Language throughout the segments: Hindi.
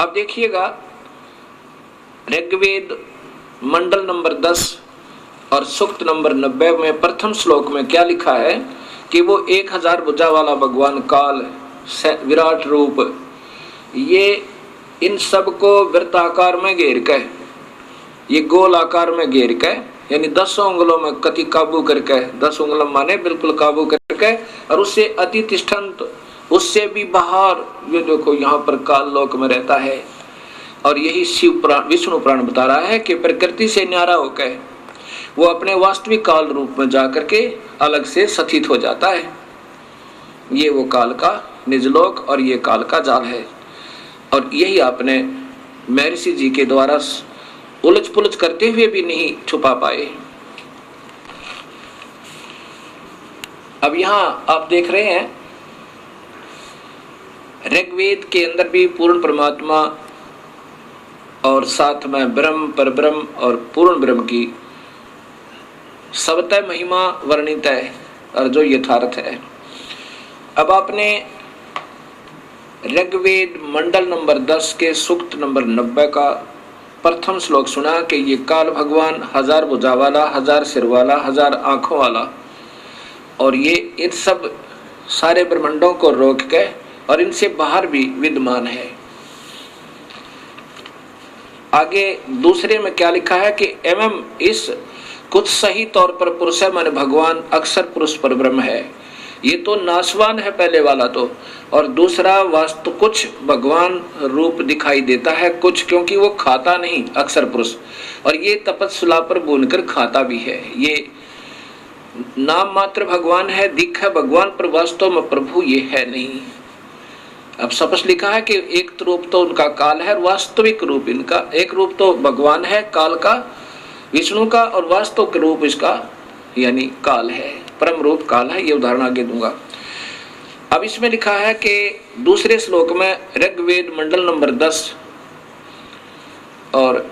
अब देखिएगा ऋग्वेद मंडल नंबर 10 और सूक्त नंबर 90 में प्रथम श्लोक में क्या लिखा है कि वो 1000 भुजा वाला भगवान काल विराट रूप, ये इन सबको वृत्ताकार में घेर के, ये गोल आकार में घेर के, यानी 10 उंगलों में कति काबू करके, 10 उंगलों माने बिल्कुल काबू करके, और उससे अति तिष्ठन्त, उससे भी बाहर ये देखो यहाँ पर काल लोक में रहता है। और यही शिव पुराण विष्णु पुराण बता रहा है कि प्रकृति से न्यारा होकर वो अपने वास्तविक काल रूप में जाकर के अलग से स्थित हो जाता है। ये वो काल का निजलोक और ये काल का जाल है। और यही आपने महर्षि जी के द्वारा उलझ पुलझ करते हुए भी नहीं छुपा पाए। अब यहां आप देख रहे हैं ऋग्वेद के अंदर भी पूर्ण परमात्मा और साथ में ब्रह्म, परब्रह्म और पूर्ण ब्रह्म की सबतः महिमा वर्णित है और जो यथार्थ है। अब आपने ऋग्वेद मंडल नंबर 10 के सूक्त नंबर 90 का प्रथम श्लोक सुना कि ये काल भगवान 1000 भुजा वाला, 1000 सिर वाला, 1000 आंखों वाला, और ये इन सब सारे ब्रह्मांडों को रोक के और इनसे बाहर भी विद्यमान है। आगे दूसरे में क्या लिखा है कि एवं इस कुछ सही तौर पर पुरुष है, माने भगवान अक्षर पुरुष पर ब्रह्म है। ये तो नाशवान है पहले वाला तो, और दूसरा वास्तु कुछ भगवान रूप दिखाई देता है कुछ, क्योंकि वो खाता नहीं अक्षर पुरुष, और ये तपस्या पर बुनकर खाता भी है। ये नाम मात्र भगवान है, दिख है भगवान, पर वास्तव में प्रभु ये है नहीं। अब स्पष्ट लिखा है कि एक रूप तो उनका काल है, वास्तविक रूप इनका एक रूप तो भगवान है काल का, विष्णु का, और वास्तविक रूप इसका यानी काल है, परम रूप काल है। ये उदाहरण आगे दूंगा। अब इसमें लिखा है कि दूसरे श्लोक में ऋग्वेद मंडल नंबर 10 और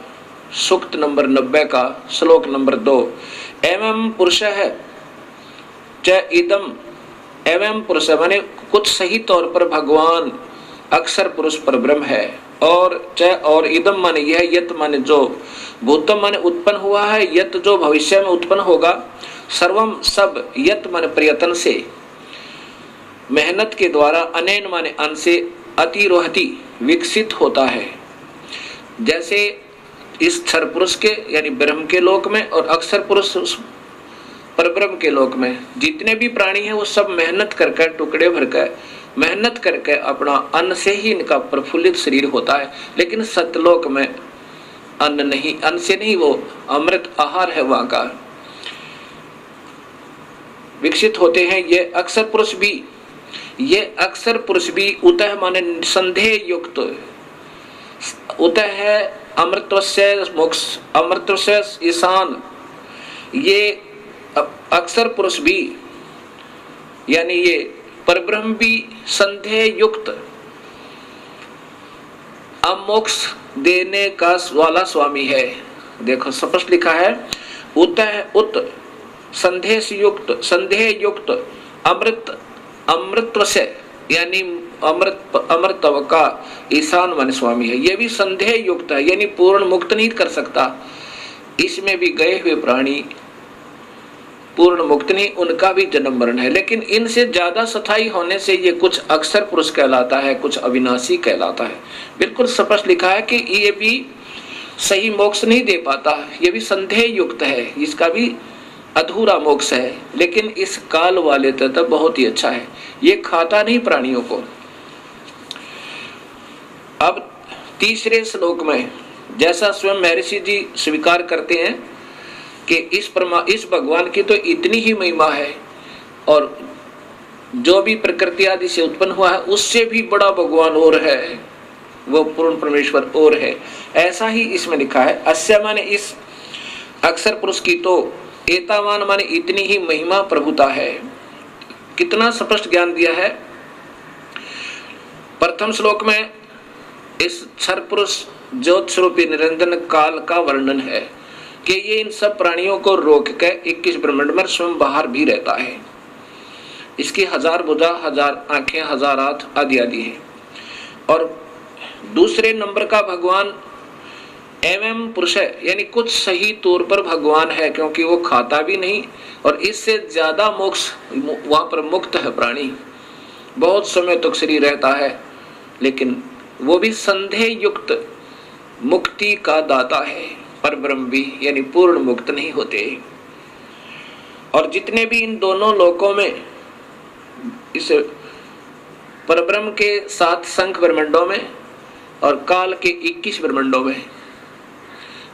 सूक्त नंबर 90 का श्लोक नंबर 2, एवं पुरुष है च इदम, एवं पुरुष माने कुछ सही तौर पर भगवान अक्षर पुरुष पर ब्रह्म है, और च और इदम माने यह, यत माने जो, भूतम माने उत्पन्न हुआ है, यत जो भविष्य में उत्पन्न होगा, सर्वम सब, यत माने प्रयत्न से, मेहनत के द्वारा, अनैन माने अन से, अतिरोहति विकसित होता है। जैसे इस क्षर पुरुष के यानी ब्रह्म के लोक में और अक्षर पुरुष परब्रह्म के लोक में जितने भी प्राणी हैं वो सब मेहनत करके, टुकड़े भरकर मेहनत करके अपना अन्न से ही इनका प्रफुल्लित शरीर होता है। लेकिन सतलोक में अन्न नहीं, अन्न से नहीं, वो अमृत आहार है वहां का, विकसित होते हैं। ये अक्षर पुरुष भी, ये अक्षर पुरुष भी उतः माने संदेह युक्त, उतः है अमृतस्य मोक्ष, अमृतस्य ईशान। ये अक्षर पुरुष भी यानी ये परब्रह्म भी संदेह युक्त अमोक्ष देने का वाला स्वामी है। देखो स्पष्ट लिखा है, उतः उत संदेह युक्त अमृत, अमृतत्व से यानी अमृतत्व का ईशान मन स्वामी है। ये भी संदेह युक्त है, यानी पूर्ण मुक्त नहीं कर सकता। इसमें भी गए हुए प्राणी पूर्ण मुक्त नहीं, उनका भी जन्म मरण है। लेकिन इनसे ज्यादा स्थायी होने से ये कुछ अक्षर पुरुष कहलाता है, कुछ अविनाशी कहलाता है। बिल्कुल स्पष्ट लिखा है कि ये भी सही मोक्ष नहीं दे पाता, ये भी संदेह युक्त है, इसका भी अधूरा मोक्ष है। लेकिन इस काल वाले तत्व बहुत ही अच्छा है, ये खाता नहीं प्राणियों को। अब तीसरे श्लोक में जैसा स्वयं महर्षि जी स्वीकार करते हैं कि इस भगवान की तो इतनी ही महिमा है, और जो भी प्रकृति आदि से उत्पन्न हुआ है उससे भी बड़ा भगवान और है, वो पूर्ण परमेश्वर और है। ऐसा ही इसमें लिखा है, अस्य माने इस अक्षर पुरुष की तो, एतावान माने इतनी ही महिमा प्रभुता है। कितना स्पष्ट ज्ञान दिया है। प्रथम श्लोक में इस क्षर पुरुष ज्योत स्वरूपी निरंजन काल का वर्णन है कि ये इन सब प्राणियों को रोक के 21 ब्रह्मांड में स्वयं बाहर भी रहता है। इसकी 1000 भुजा, 1000 आंखें, 1000 हाथ आदि आदि है। और दूसरे नंबर का भगवान एवं पुरुष है, यानी कुछ सही तौर पर भगवान है, क्योंकि वो खाता भी नहीं और इससे ज्यादा मोक्ष वहां पर मुक्त है प्राणी, बहुत समय तक शरीर रहता है, लेकिन वो भी संदेह युक्त मुक्ति का दाता है। पर ब्रह्म भी यानी पूर्ण मुक्त नहीं होते। और जितने भी इन दोनों लोकों में, इस परब्रह्म के 7 संख ब्रह्मंडों में और काल के 21 ब्रह्मंडों में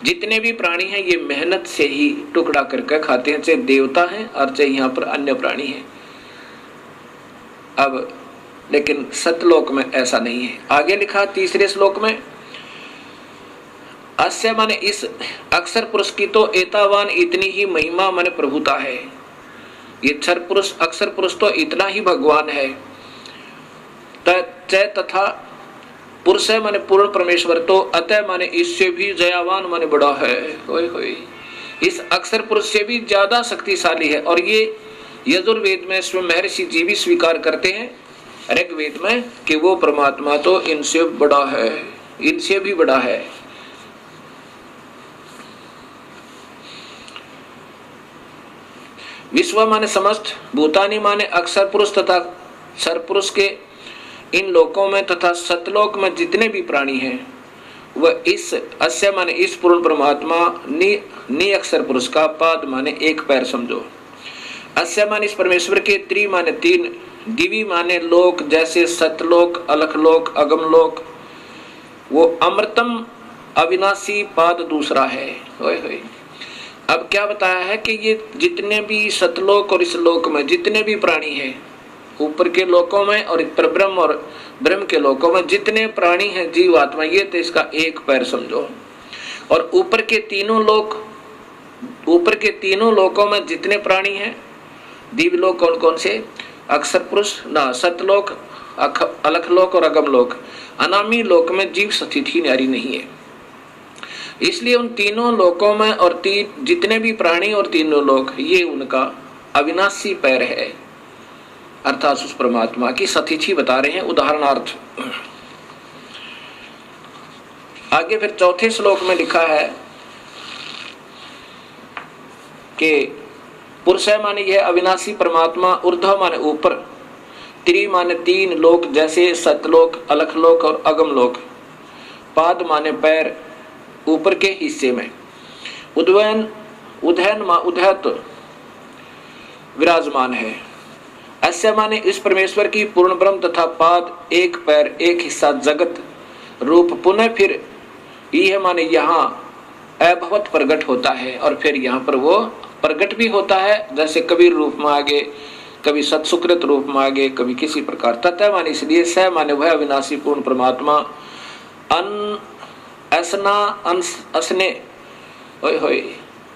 जितने भी प्राणी हैं, ये मेहनत से ही टुकड़ा करके खाते हैं, चाहे देवता हैं और चाहे यहाँ पर अन्य प्राणी हैं। अब लेकिन सतलोक में ऐसा नहीं है। आगे लिखा तीसरे श्लोक में, अस्य माने इस अक्षर पुरुष की तो एतावान इतनी ही महिमा माने प्रभुता है। ये अक्षर पुरुष तो इतना ही भगवान है। तथा पुरुष है माने पूर्ण परमेश्वर तो अतः माने इससे भी जयावान माने बड़ा है। होय होय, इस अक्षर पुरुष से भी ज्यादा शक्तिशाली है। और ये यजुर्वेद में स्वयं महर्षि जी भी स्वीकार करते हैं, ऋग्वेद में, कि वो परमात्मा तो इनसे बड़ा है, इनसे भी बड़ा है। विश्व माने समस्त, भूतानी माने अक्षर पुरुष तथा क्षर पुरुष के इन लोकों में तथा सतलोक में जितने भी प्राणी हैं, वह इस अस्य माने इस पूर्ण परमात्मा नि अक्षर पुरुष का पाद माने एक पैर समझो। अस्य माने इस परमेश्वर के त्रि माने 3, दिवी माने लोक जैसे सतलोक, अलखलोक, अगमलोक, वो अमृतम अविनाशी पाद दूसरा है। होय होय। अब क्या बताया है कि ये जितने भी सतलोक और इस लोक में जितने भी प्राणी हैं, ऊपर के लोकों में और परब्रह्म और ब्रह्म के लोकों में जितने प्राणी हैं, जीव आत्मा, ये तो इसका एक पैर समझो। और ऊपर के तीनों लोकों में जितने प्राणी हैं, दिव्य लोक कौन कौन से, अक्षर पुरुष ना, सतलोक, अलखलोक और अगमलोक, अनामी लोक में जीव स्थिति न्यारी नहीं है। इसलिए उन तीनों लोकों में और जितने भी प्राणी और तीनों लोक, ये उनका अविनाशी पैर है, अर्थात उस परमात्मा की सतिथि बता रहे हैं उदाहरणार्थ। आगे फिर चौथे श्लोक में लिखा है कि पुरुष माने यह अविनाशी परमात्मा, ऊर्ध्व माने ऊपर, त्रि माने 3 लोक जैसे सतलोक, अलखलोक और अगमलोक, पाद माने पैर ऊपर के हिस्से में, उदयत विराजमान है। अस्य माने इस परमेश्वर की पूर्ण ब्रह्म तथा पाद एक पैर एक हिस्सा जगत रूप पुनः फिर यह माने यहाँ अभवत प्रकट होता है, और फिर यहाँ पर वो प्रकट भी होता है, जैसे कबीर रूप में आगे, कभी सत्सुकृत रूप में आगे, कभी किसी प्रकार। तथा माने इसलिए स माने वह अविनाशी पूर्ण परमात्मा ऐसना असने होय होय,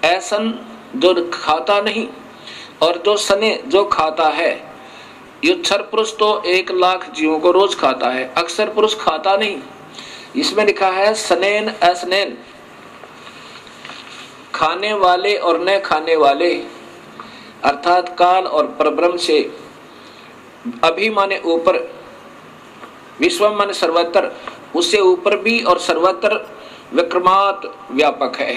ऐसन जो खाता नहीं और जो सने जो खाता है। ये क्षर पुरुष तो 1 लाख जीवों को रोज खाता है, अक्षर पुरुष खाता नहीं। इसमें लिखा है सनेन असनेन, खाने वाले और न खाने वाले, अर्थात काल और परब्रह्म से अभी माने ऊपर, विश्व माने सर्वत्र, उससे ऊपर भी और सर्वत्र विक्रमात व्यापक है।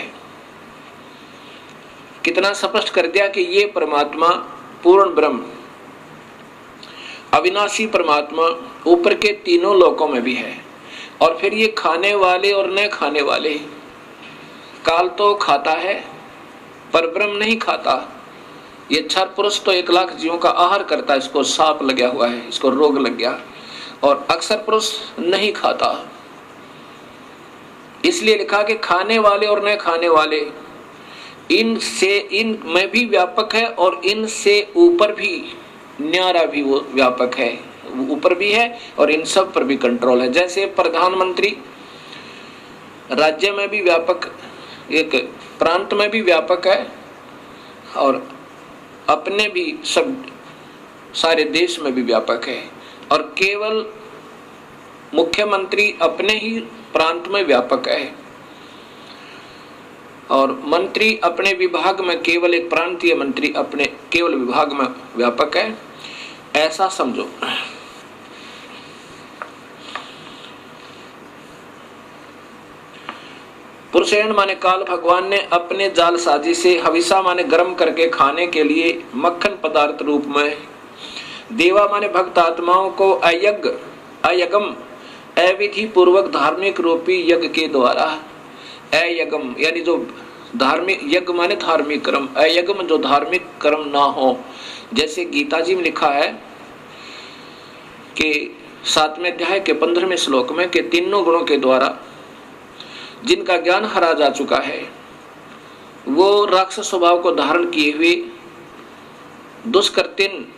कितना स्पष्ट कर दिया कि ये परमात्मा पूर्ण ब्रह्म अविनाशी परमात्मा ऊपर के तीनों लोकों में भी है। और फिर ये खाने वाले और न खाने वाले, काल तो खाता है पर ब्रह्म नहीं खाता। ये क्षर पुरुष तो 1 लाख जीवों का आहार करता है, इसको सांप लगा हुआ है, इसको रोग लग गया, और अक्षर पुरुष नहीं खाता। इसलिए लिखा कि खाने वाले और न खाने वाले, इन में भी व्यापक है और इनसे ऊपर भी न्यारा भी वो व्यापक है, ऊपर भी है और इन सब पर भी कंट्रोल है। जैसे प्रधानमंत्री राज्य में भी व्यापक, एक प्रांत में भी व्यापक है और अपने भी सब सारे देश में भी व्यापक है, और केवल मुख्यमंत्री अपने ही प्रांत में व्यापक है और मंत्री अपने विभाग में, केवल एक प्रांतीय मंत्री अपने केवल विभाग में व्यापक है, ऐसा समझो। पुरुषेण माने काल भगवान ने अपने जालसाजी से हविषा माने गर्म करके खाने के लिए मक्खन पदार्थ रूप में, देवा माने भक्त आत्माओं को अयगम अविधि पूर्वक धार्मिक रूपी यज्ञ के द्वारा, अयगम यानी जो धार्मिक यज्ञ माने धार्मिक कर्म, अयगम जो धार्मिक कर्म ना हो। जैसे गीता जी में लिखा है कि 7वें अध्याय के 15वें श्लोक में कि तीनों गुणों के द्वारा जिनका ज्ञान हरा जा चुका है वो राक्षस स्वभाव को धारण किए हुए दुष्कृतिन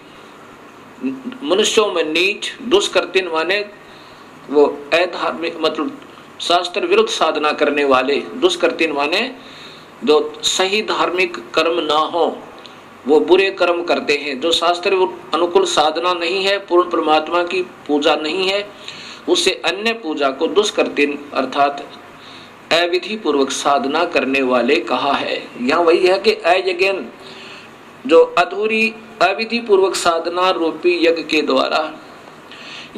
मनुष्यों में नीच, दुष्कृतिन माने वो अधार्मिक मतलब शास्त्र विरुद्ध साधना करने वाले, दुष्कृतिन माने जो सही धार्मिक कर्म ना हो वो बुरे कर्म करते हैं, जो शास्त्र अनुकूल साधना नहीं है, पूर्ण परमात्मा की पूजा नहीं है, उससे अन्य पूजा को दुष्कृतिन अर्थात अविधि पूर्वक साधना करने वाले कहा है। यहाँ वही है कि अयज्ञन जो अधूरी अविधि पूर्वक साधना रूपी यज्ञ के द्वारा,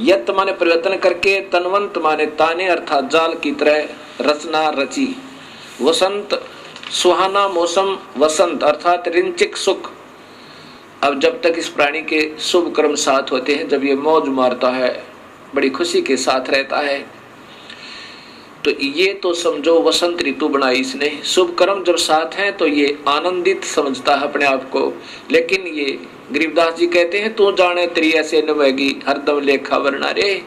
यत माने परिवर्तन करके, तन्वंत माने ताने अर्थात जाल की तरह रचना रची, वसंत सुहाना मौसम, वसंत अर्थात रिंचिक सुख। अब जब तक इस प्राणी के शुभ कर्म साथ होते हैं, जब ये मौज मारता है, बड़ी खुशी के साथ रहता है, तो ये तो समझो वसंत ऋतु बनाई इसने। शुभ कर्म जब साथ हैं तो ये आनंदित समझता है अपने आप को। लेकिन ये गरीबदास जी कहते हैं तू जाने तेरी ऐसे नवेगी हरदम लेखा वरना रे।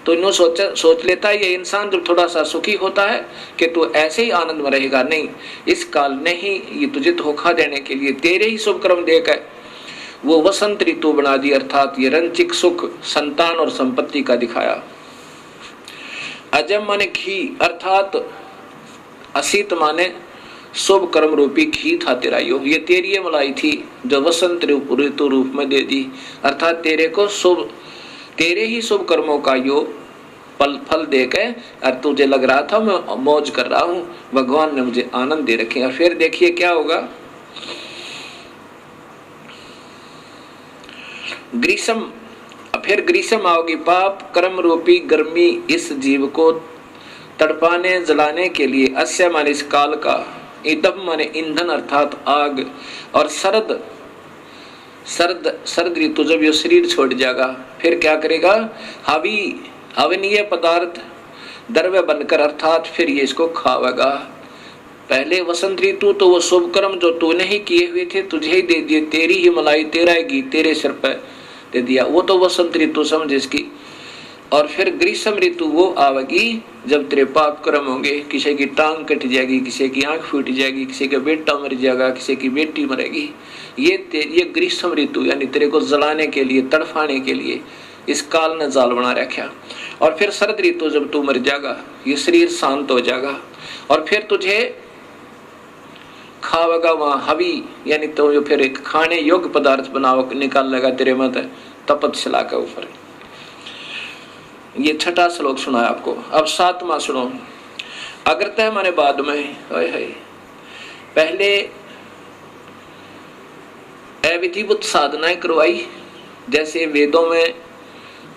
तो इन्हों सोच लेता है ये इंसान जब थोड़ा सा सुखी होता है कि तू ऐसे ही आनंद में रहेगा। नहीं, इस काल ने ही ये तुझे धोखा देने के लिए तेरे ही शुभ कर्म देकर वो वसंत ऋतु बना दी, अर्थात ये रंचिक सुख संतान और संपत्ति का दिखाया। अजम माने घी अर्थात असीत माने शुभ कर्म रूपी घी था तेरा यो, ये तेरी ये मलाई थी जो वसंत ऋतु रूप में दे दी, अर्थात तेरे को शुभ तेरे ही शुभ कर्मों का यो फल देकर और तुझे लग रहा था मैं मौज कर रहा हूं, भगवान ने मुझे आनंद दे रखे। और फिर देखिए क्या होगा, ग्रीष्म, फिर ग्रीष्म आओगी, पाप कर्म रूपी गर्मी इस जीव को तड़पाने जलाने के लिए, अस्य माने इस काल का, ईदम माने ईंधन अर्थात आग, और सर्द ऋतु जब ये शरीर छोड़ जाएगा फिर क्या करेगा, हवनीय पदार्थ द्रव्य बनकर अर्थात फिर ये इसको खावेगा। पहले वसंत ऋतु तो वो शुभ कर्म जो तूने ही किए हुए थे तुझे ही दे दिए, तेरी ही मलाई तेरा ही घी तेरे सिर पर दे दिया, वो तो वसंत ऋतु समझ इसकी। और फिर ग्रीष्म ऋतु वो आवेगी जब तेरे पाप कर्म होंगे, किसी की टांग कट जाएगी, किसी की आंख फूट जाएगी, किसी का बेटा मर जाएगा, किसी की बेटी मरेगी। ये ग्रीष्म ऋतु यानी तेरे को जलाने के लिए तड़फाने के लिए इस काल ने जाल बना रखा। और फिर शरद ऋतु जब तू मर जाएगा ये शरीर शांत हो जाएगा और फिर तुझे खावेगा वहां हवी यानी तो जो फिर एक खाने योग्य पदार्थ बनाओ निकाल लेगा तेरे मत तपतशिला के ऊपर। ये छठा श्लोक सुना है आपको। अब सातवां सुनो, अग्रतः माने बाद में, पहले अविधिवत साधनाएं करवाई, जैसे वेदों में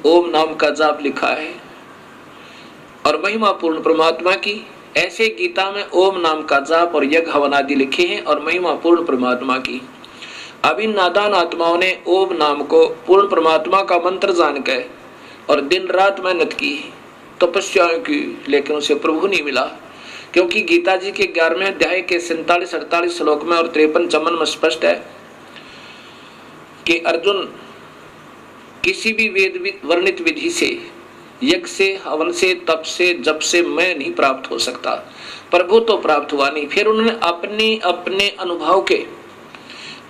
ओम नाम का जाप लिखा है और महिमा पूर्ण परमात्मा की, ऐसे गीता में ओम नाम का जाप और यज्ञ हवन आदि लिखे हैं और महिमा पूर्ण परमात्मा की। अब इन नादान आत्माओं ने ओम नाम को पूर्ण परमात्मा का मंत्र जानकर और दिन रात मेहनत की, तपस्याएं की, लेकिन उसे प्रभु नहीं मिला। क्योंकि गीता जी के 11वें अध्याय के 47-48 श्लोक में और 53-54 में स्पष्ट है कि अर्जुन किसी भी वेद वर्णित विधि से, यज्ञ से, हवन से, तप से, जप से मैं नहीं प्राप्त हो सकता, प्रभु तो प्राप्त हुआ नहीं। फिर उन्होंने अपने अनुभव के,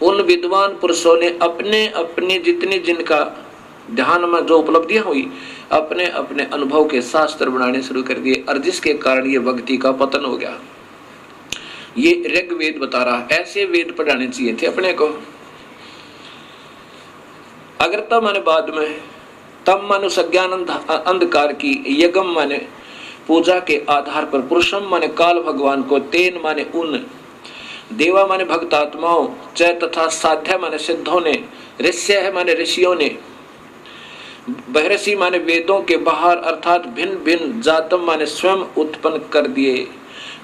उन विद्वान पुरुषों ने अपने अपने जितने जिनका ध्यान में जो उपलब्धियां हुई अपने अपने अनुभव के शास्त्र बनाने शुरू कर दिए और जिसके कारण ये भक्ति का पतन हो गया। ये ऋग्वेद बता रहा, ऐसे वेद पढ़ाने चाहिए थे अपने को। अगर तब माने बाद में, तब माने सज्ञान अंधकार की, यज्ञम माने पूजा के आधार पर, पुरुषम माने काल भगवान को, तेन माने उन, देवा माने भक्त आत्माओं, च तथा साध्य माने सिद्धों ने, ऋष्य है माने ऋषियों ने, बहरसी माने वेदों के बाहर अर्थात भिन्न भिन्न, जातम माने स्वयं उत्पन्न कर दिए।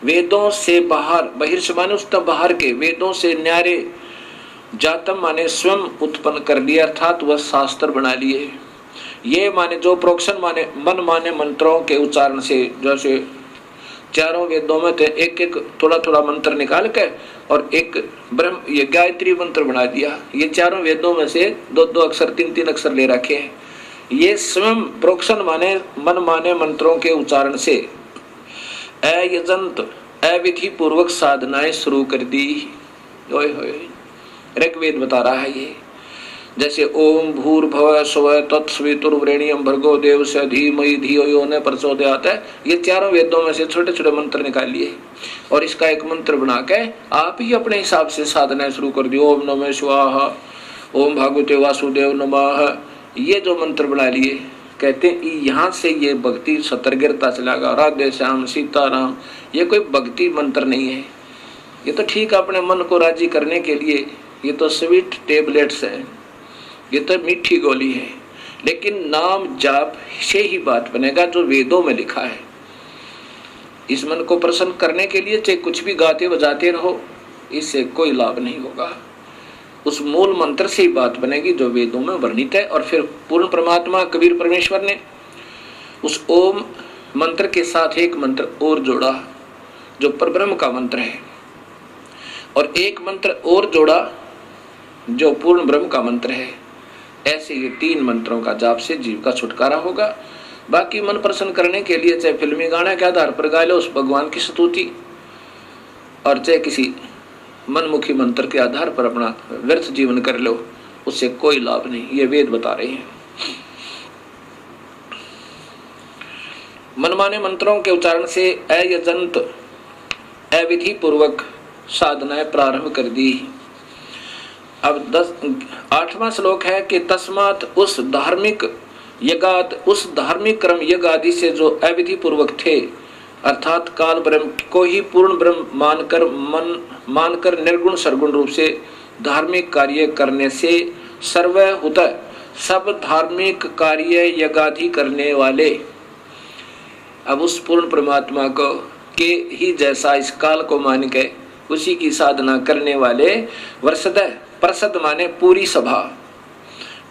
वेदों से बाहर, बहिर्ष माने उस तक बाहर के, वेदों से न्यारे, जातम माने स्वयं उत्पन्न कर लिया, अर्थात वह शास्त्र बना लिए। ये माने जो प्रोक्शन माने मन माने मंत्रों के उच्चारण से, जैसे चारों वेदों में थे एक एक थोड़ा थोड़ा मंत्र निकाल के और एक ब्रह्म ये गायत्री मंत्र बना दिया। ये चारों वेदों में से दो दो अक्षर, तीन तीन अक्षर ले रखे हैं। ये स्वयं प्रोक्शन माने मन माने मंत्रों के उच्चारण से अयजंत अविधि पूर्वक साधनाएं शुरू कर दी। ओए होए, ऋग्वेद बता रहा है ये। जैसे ओम भूर्भुवः स्वः तत्सवितुर्वरेण्यं भर्गो देवस्य धीमहि धियो यो न प्रचोदयात्, ये चारों वेदों में से छोटे छोटे मंत्र निकाल लिए और इसका एक मंत्र बना के आप ही अपने हिसाब से साधना शुरू कर दी। ओम नमः शिवाय, ओम भगवते वासुदेव नमः, ये जो मंत्र बना लिए, कहते हैं यहाँ से ये भक्ति सतर्कता चलागा। राधे श्याम सीताराम, ये कोई भक्ति मंत्र नहीं है, ये तो ठीक अपने मन को राजी करने के लिए, ये तो स्वीट टेबलेट्स है, ये तो मीठी गोली है। लेकिन नाम जाप से ही बात बनेगा जो वेदों में लिखा है। इस मन को प्रसन्न करने के लिए चाहे कुछ भी गाते बजाते रहो, इससे कोई लाभ नहीं होगा। उस मूल मंत्र से ही बात बनेगी जो वेदों में वर्णित है। और फिर पूर्ण परमात्मा कबीर परमेश्वर ने उस ओम मंत्र के साथ एक मंत्र और जोड़ा जो परब्रह्म का मंत्र है, और एक मंत्र और जोड़ा जो पूर्ण ब्रह्म का मंत्र है। ऐसे ये तीन मंत्रों का जाप से जीव का छुटकारा होगा। बाकी मन प्रसन्न करने के लिए चाहे फिल्मी गाने के आधार पर गा लो उस भगवान की स्तुति, और चाहे किसी मनमुखी मंत्र के आधार पर अपना व्यर्थ जीवन कर लो, उससे कोई लाभ नहीं, ये वेद बता रहे हैं। मनमाने मंत्रों के उच्चारण से अयजंत अविधि पूर्वक साधनाएं प्रारंभ कर दी। अब 8वां श्लोक है कि तस्मात उस धार्मिक यज्ञात, उस धार्मिक कर्म यज्ञ आदि से जो अविधि पूर्वक थे, अर्थात काल ब्रह्म को ही पूर्ण ब्रह्म मानकर निर्गुण सरगुण रूप से धार्मिक कार्य करने से सर्वहुत सब धार्मिक कार्य यज्ञादि करने वाले, अब उस पूर्ण परमात्मा को के ही जैसा इस काल को मान के उसी की साधना करने वाले वर्षद, प्रसद माने पूरी सभा,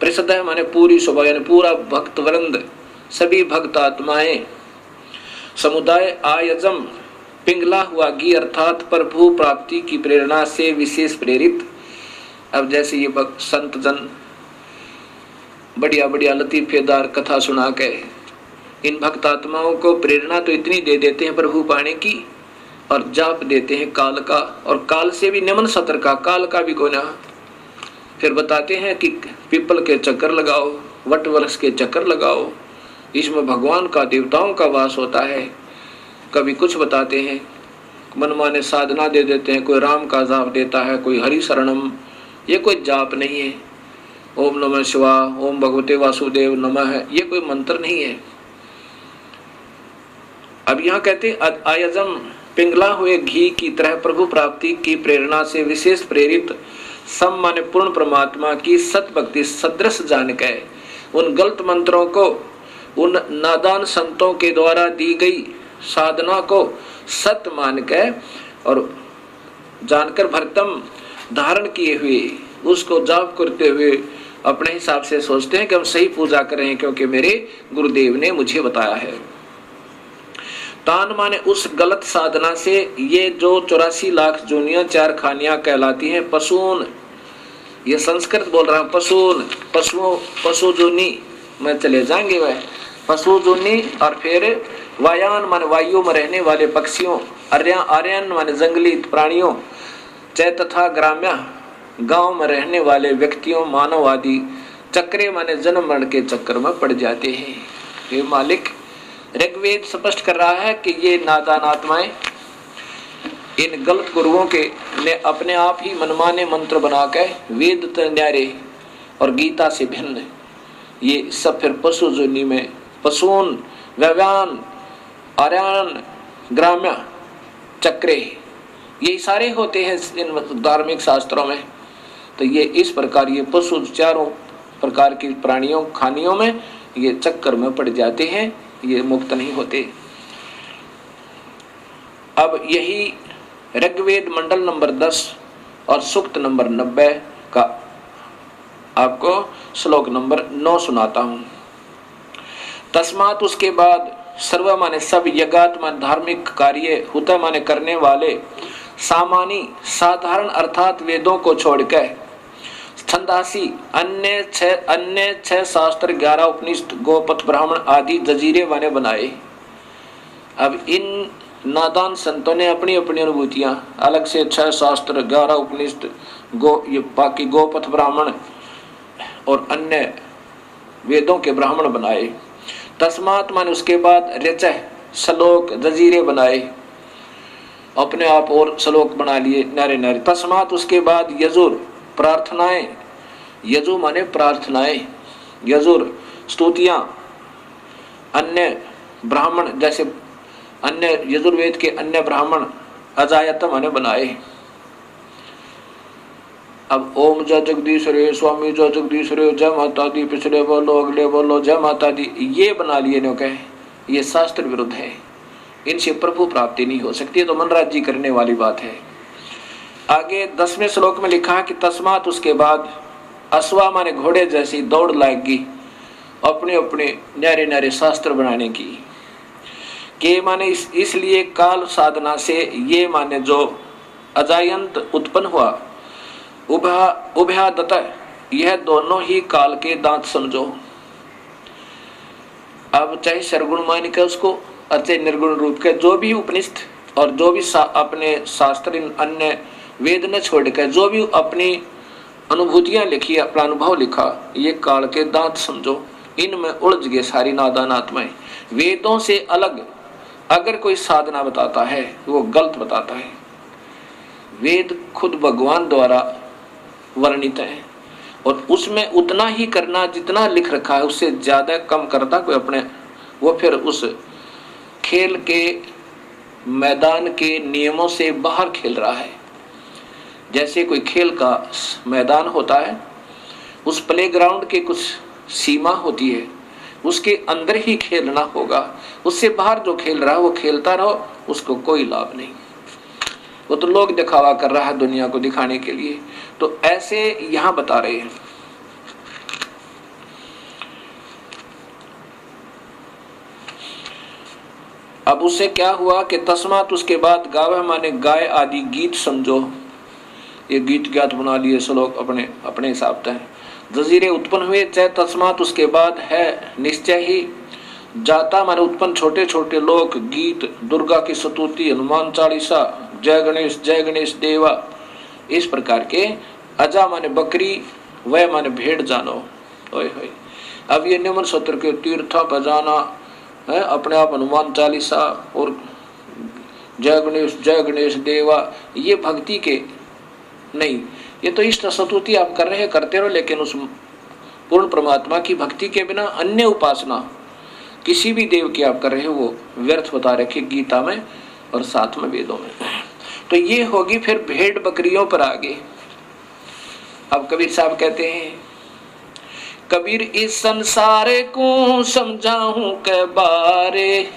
प्रसद माने पूरी सभा यानी पूरा भक्त वृंद, सभी भक्त आत्माएं, समुदाय आयजम पिंगला हुआ घी अर्थात प्रभु प्राप्ति की प्रेरणा से विशेष प्रेरित। अब जैसे ये भक्त संत जन बढ़िया बढ़िया लतीफेदार कथा सुना के इन भक्त आत्माओं को प्रेरणा तो इतनी दे देते हैं प्रभु पाने की, और जाप देते हैं काल का, और काल से भी निम्न सतर का, काल का भी कोना। फिर बताते हैं कि पीपल के चक्कर लगाओ, वट वृक्ष के चक्कर लगाओ, इसमें भगवान का देवताओं का वास होता है। कभी कुछ बताते हैं, मनमाने साधना दे देते हैं, कोई राम का जाप देता है, कोई हरि शरणम, ये कोई जाप नहीं है। ओम नमः शिवाय, ओम भगवते वासुदेव नमः, ये कोई मंत्र नहीं है। अब यहाँ कहते हैं आयजम पिंगला हुए घी की तरह प्रभु प्राप्ति की प्रेरणा से विशेष प्रेरित सम माने पूर्ण परमात्मा की सत भक्ति सदृश जान के उन गलत मंत्रों को, उन नादान संतों के द्वारा दी गई साधना को सत्य मान के और जानकर भरतम धारण किए हुए उसको जाप करते हुए अपने हिसाब से सोचते हैं कि हम सही पूजा करें क्योंकि मेरे गुरुदेव ने मुझे बताया है। तान माने उस गलत साधना से ये जो 84 लाख जूनियां चार खानियां कहलाती हैं पशुन, ये संस्कृत बोल रहा हूं, पशुन, पशु जूनी में चले जाएंगे वह पशु जूनी। और फिर वायान माने वायु में रहने वाले पक्षियों, आर्यन माने जंगली प्राणियों, चै तथा ग्राम्य गांव में रहने वाले व्यक्तियों, मानव आदि, चक्रे माने जन्म मरण के चक्कर में पड़ जाते हैं। ये मालिक ऋग्वेद स्पष्ट कर रहा है कि ये नादान आत्माएं इन गलत गुरुओं के ने अपने आप ही मनमाने मंत्र बना के वेद न्यारे और गीता से भिन्न ये सब फिर पशु जोनी में पशुन, व्यव्यान, आर्यन, ग्राम्य, चक्रे, ये सारे होते हैं इन धार्मिक शास्त्रों में। तो ये इस प्रकार ये पशु चारों प्रकार की प्राणियों खानियों में ये चक्कर में पड़ जाते हैं, ये मुक्त नहीं होते। अब यही ऋग्वेद मंडल नंबर 10 और सूक्त नंबर 90 का आपको श्लोक नंबर 9 सुनाता हूं। तस्मात उसके बाद सर्व माने सब, यज्ञात माने धार्मिक कार्य, हुता माने करने वाले, सामानी साधारण अर्थात वेदों को छोड़कर, छंदासी अन्य छह शास्त्र, 11 उपनिषद, गोपथ ब्राह्मण आदि जजीरे माने बनाए। अब इन नादान संतों ने अपनी अपनी अनुभूतियां अलग से 6 शास्त्र, 11 उपनिषद, बाकी गोपथ ब्राह्मण और अन्य वेदों के ब्राह्मण बनाए। तस्मात माने उसके बाद, रचय श्लोक जजीरे बनाए, अपने आप और श्लोक बना लिए नारे नारे। तस्मात उसके बाद यजुर प्रार्थनाएं, यजु माने प्रार्थनाएं, यजुर स्तुतियां, अन्य ब्राह्मण जैसे अन्य यजुर्वेद के अन्य ब्राह्मण अजायत माने बनाए। अब ओम जय जगदीश रे, स्वामी जय जगदीश रे, जय माता दी, पिछले बोलो अगले बोलो जय माता दी, ये बना लिए नो कहे, ये शास्त्र विरुद्ध है, इनसे प्रभु प्राप्ति नहीं हो सकती, तो मनराज जी करने वाली बात है। आगे 10वें श्लोक में लिखा कि तस्मात उसके बाद अश्वा माने घोड़े जैसी दौड़ लाएगी अपने अपने न्यारे न्यारे शास्त्र बनाने की। के माने इसलिए काल साधना से, ये माने जो अजायंत उत्पन्न हुआ, उभयादत, यह दोनों ही काल के दांत समझो। अब चाहे सरगुण मान के उसको, चाहे निर्गुण रूप के, जो भी उपनिषद और जो भी अपने शास्त्र अन्य वेद ने छोड़कर जो भी अपनी अनुभूतियां लिखी, अपना अनुभव लिखा, ये काल के दांत समझो, इनमें उलझ गए सारी नादान आत्माएं। वेदों से अलग अगर कोई साधना बताता है वो गलत बताता है। वेद खुद भगवान द्वारा वर्णित है और उसमें उतना ही करना जितना लिख रखा है, उससे ज्यादा कम करता कोई अपने, वो फिर उस खेल के मैदान के नियमों से बाहर खेल रहा है। जैसे कोई खेल का मैदान होता है, उस प्लेग्राउंड के कुछ सीमा होती है, उसके अंदर ही खेलना होगा, उससे बाहर जो खेल रहा है वो खेलता रहो, उसको कोई लाभ नहीं। वो तो लोग दिखावा कर रहा है दुनिया को दिखाने के लिए, तो ऐसे यहां बता रहे हैं। अब उससे क्या हुआ कि तस्मात उसके बाद गावे माने गाय आदि गीत समझो, ये गीत ज्ञात बना लिए श्लोक अपने अपने हिसाब से जजीरे उत्पन्न हुए। चाहे तस्मात उसके बाद है निश्चय ही, जाता माने उत्पन्न छोटे छोटे लोग, गीत, दुर्गा की स्तुति, हनुमान चालीसा, जय गणेश देवा, इस प्रकार के। अजा माने बकरी, वह माने भेड़ जानो। ओए होए, अब ये निम्न सत्र के तीर्थ पर जाना है, अपने आप हनुमान चालीसा और जय गणेश देवा, ये भक्ति के नहीं, ये तो इष्ट स्तुति आप कर रहे हैं, करते रहो, लेकिन उस पूर्ण परमात्मा की भक्ति के बिना अन्य उपासना किसी भी देव की आप कर रहे हो वो व्यर्थ बता रखे गीता में और साथ में वेदों में। तो ये होगी फिर भेड़ बकरियों पर आगे। अब कबीर साहब कहते हैं, कबीर इस संसार को समझाऊं के बारे,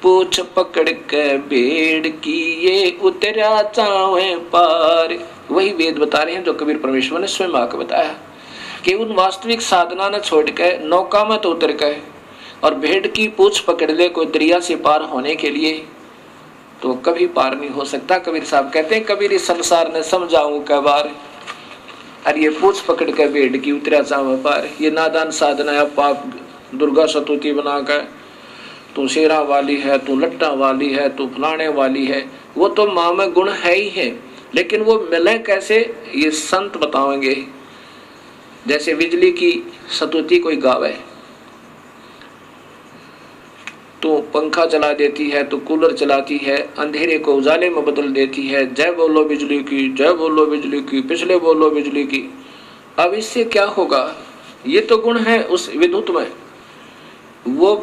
पूछ पकड़ के भेड़ की ये उतरा चावे पार। वही वेद बता रहे हैं जो कबीर परमेश्वर ने स्वयं आकर बताया कि उन वास्तविक साधना ने छोड़ के नौका में तो उतर गए और भेड़ की पूछ पकड़ ले कोई दरिया से पार होने के लिए, तो कभी पार नहीं हो सकता। कबीर साहब कहते हैं, कबीर इस संसार ने समझाऊं के बार, अरे ये पूछ पकड़ के भेड़ की उतरा चावे पार, ये नादान साधना है। आप दुर्गा स्तुति बनाकर तू शेरा वाली है, तू लट्टा वाली है, तू फलाने वाली है, वो तो माँ में गुण है ही है, लेकिन वो मिले कैसे ये संत बताएंगे। जैसे बिजली की स्तुति कोई गावे, तो पंखा चला देती है, तो कूलर चलाती है, अंधेरे को उजाले में बदल देती है, जय बोलो बिजली की, जय बोलो बिजली की, पिछले बोलो बिजली की। अब इससे क्या होगा, ये तो गुण है उस विद्युत में, वो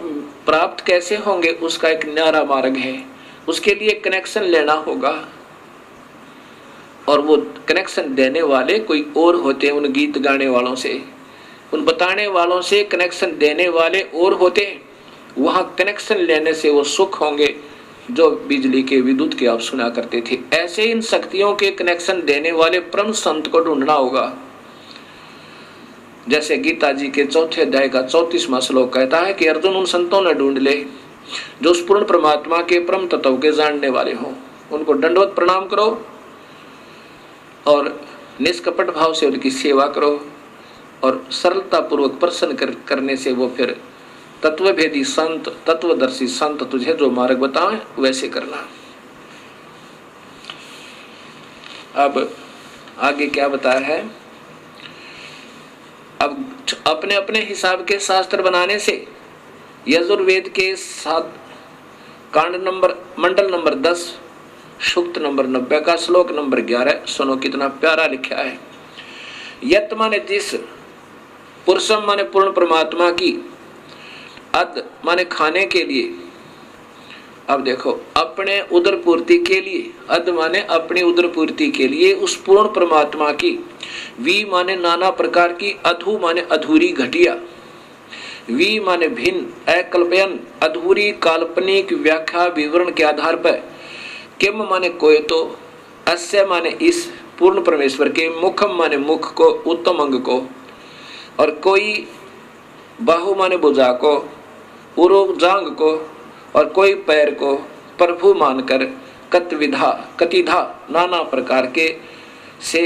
प्राप्त कैसे होंगे, उसका एक न्यारा मार्ग है। उसके लिए कनेक्शन लेना होगा और वो कनेक्शन देने वाले कोई और होते हैं, उन गीत गाने वालों से, उन बताने वालों से कनेक्शन देने वाले और होते हैं। वहां कनेक्शन लेने से वो सुख होंगे, जो बिजली के विद्युत के आप सुना करते थे। ऐसे इन शक्तियों के कनेक्शन देने वाले परम संत को ढूंढना होगा। जैसे गीता जी के 4थे अध्याय का 34वां श्लोक कहता है कि अर्जुन उन संतों ने ढूंढ ले जो उस पूर्ण परमात्मा के परम तत्व के जानने वाले हों, उनको दंडवत प्रणाम करो और निष्कपट भाव से उनकी सेवा करो और सरलता पूर्वक प्रसन्न करने से वो फिर तत्वभेदी संत, तत्वदर्शी संत तुझे जो मार्ग बताएं वैसे करना। अब आगे क्या बताया है? अब अपने अपने हिसाब के शास्त्र बनाने से यजुर्वेद के 7 कांड नंबर मंडल नंबर 10 सूक्त नंबर 90 का श्लोक नंबर 11 सुनो कितना प्यारा लिखा है। यत माने जिस, पुरुषम माने पूर्ण परमात्मा की, अद माने खाने के लिए। अब देखो अपने उदर पूर्ति के लिए, अद माने अपनी उदर पूर्ति के लिए उस पूर्ण परमात्मा की, वी माने नाना प्रकार की, अधु माने अधूरी घटिया, वी माने भिन्न, अकल्पयन अधूरी काल्पनिक व्याख्या विवरण के आधार पर, किम माने कोई तो, अस्य माने इस पूर्ण परमेश्वर के, मुखम माने मुख को, उत्तम अंग को, और कोई बाहु माने भुजा को, उरो जांग को, और कोई पैर को प्रभु मानकर कतविधा कतिधा नाना प्रकार के से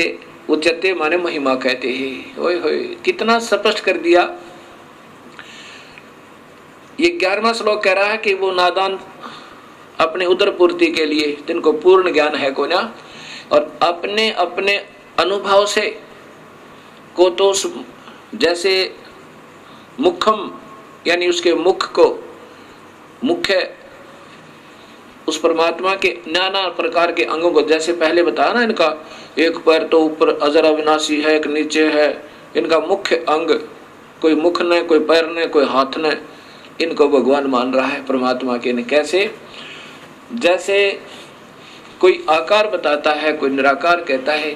उच्चते माने महिमा कहते हैं। ओए होए कितना स्पष्ट कर दिया। ये 11वां श्लोक कह रहा है कि वो नादान अपने उदर पूर्ति के लिए जिनको पूर्ण ज्ञान है को ना, और अपने अपने अनुभव से को तो जैसे मुखम यानी उसके मुख को, मुख्य उस परमात्मा के नाना प्रकार के अंगों को, जैसे पहले बताया ना, इनका एक पैर तो ऊपर अजर अविनाशी है, एक नीचे है, इनका मुख्य अंग, कोई मुख ने, कोई पैर ने, कोई हाथ ने, इनको भगवान मान रहा है परमात्मा के ने। कैसे? जैसे कोई आकार बताता है, कोई निराकार कहता है,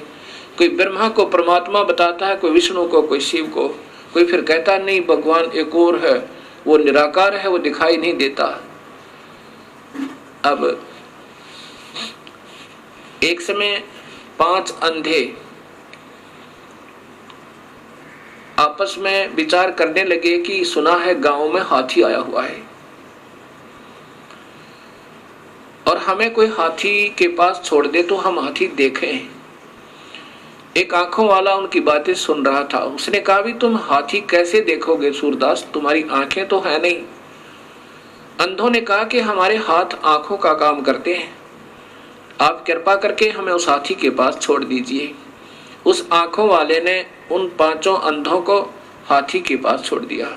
कोई ब्रह्मा को परमात्मा बताता है, कोई विष्णु को, कोई शिव को, कोई फिर कहता नहीं भगवान एक और है, वो निराकार है, वो दिखाई नहीं देता। अब एक समय 5 अंधे आपस में विचार करने लगे कि सुना है गांव में हाथी आया हुआ है और हमें कोई हाथी के पास छोड़ दे तो हम हाथी देखें। एक आंखों वाला उनकी बातें सुन रहा था। उसने कहा भी तुम हाथी कैसे देखोगे सूरदास, तुम्हारी आंखें तो है नहीं। अंधों ने कहा कि हमारे हाथ आंखों का काम करते हैं, आप कृपा करके हमें उस हाथी के पास छोड़ दीजिए। उस आंखों वाले ने उन 5 अंधों को हाथी के पास छोड़ दिया,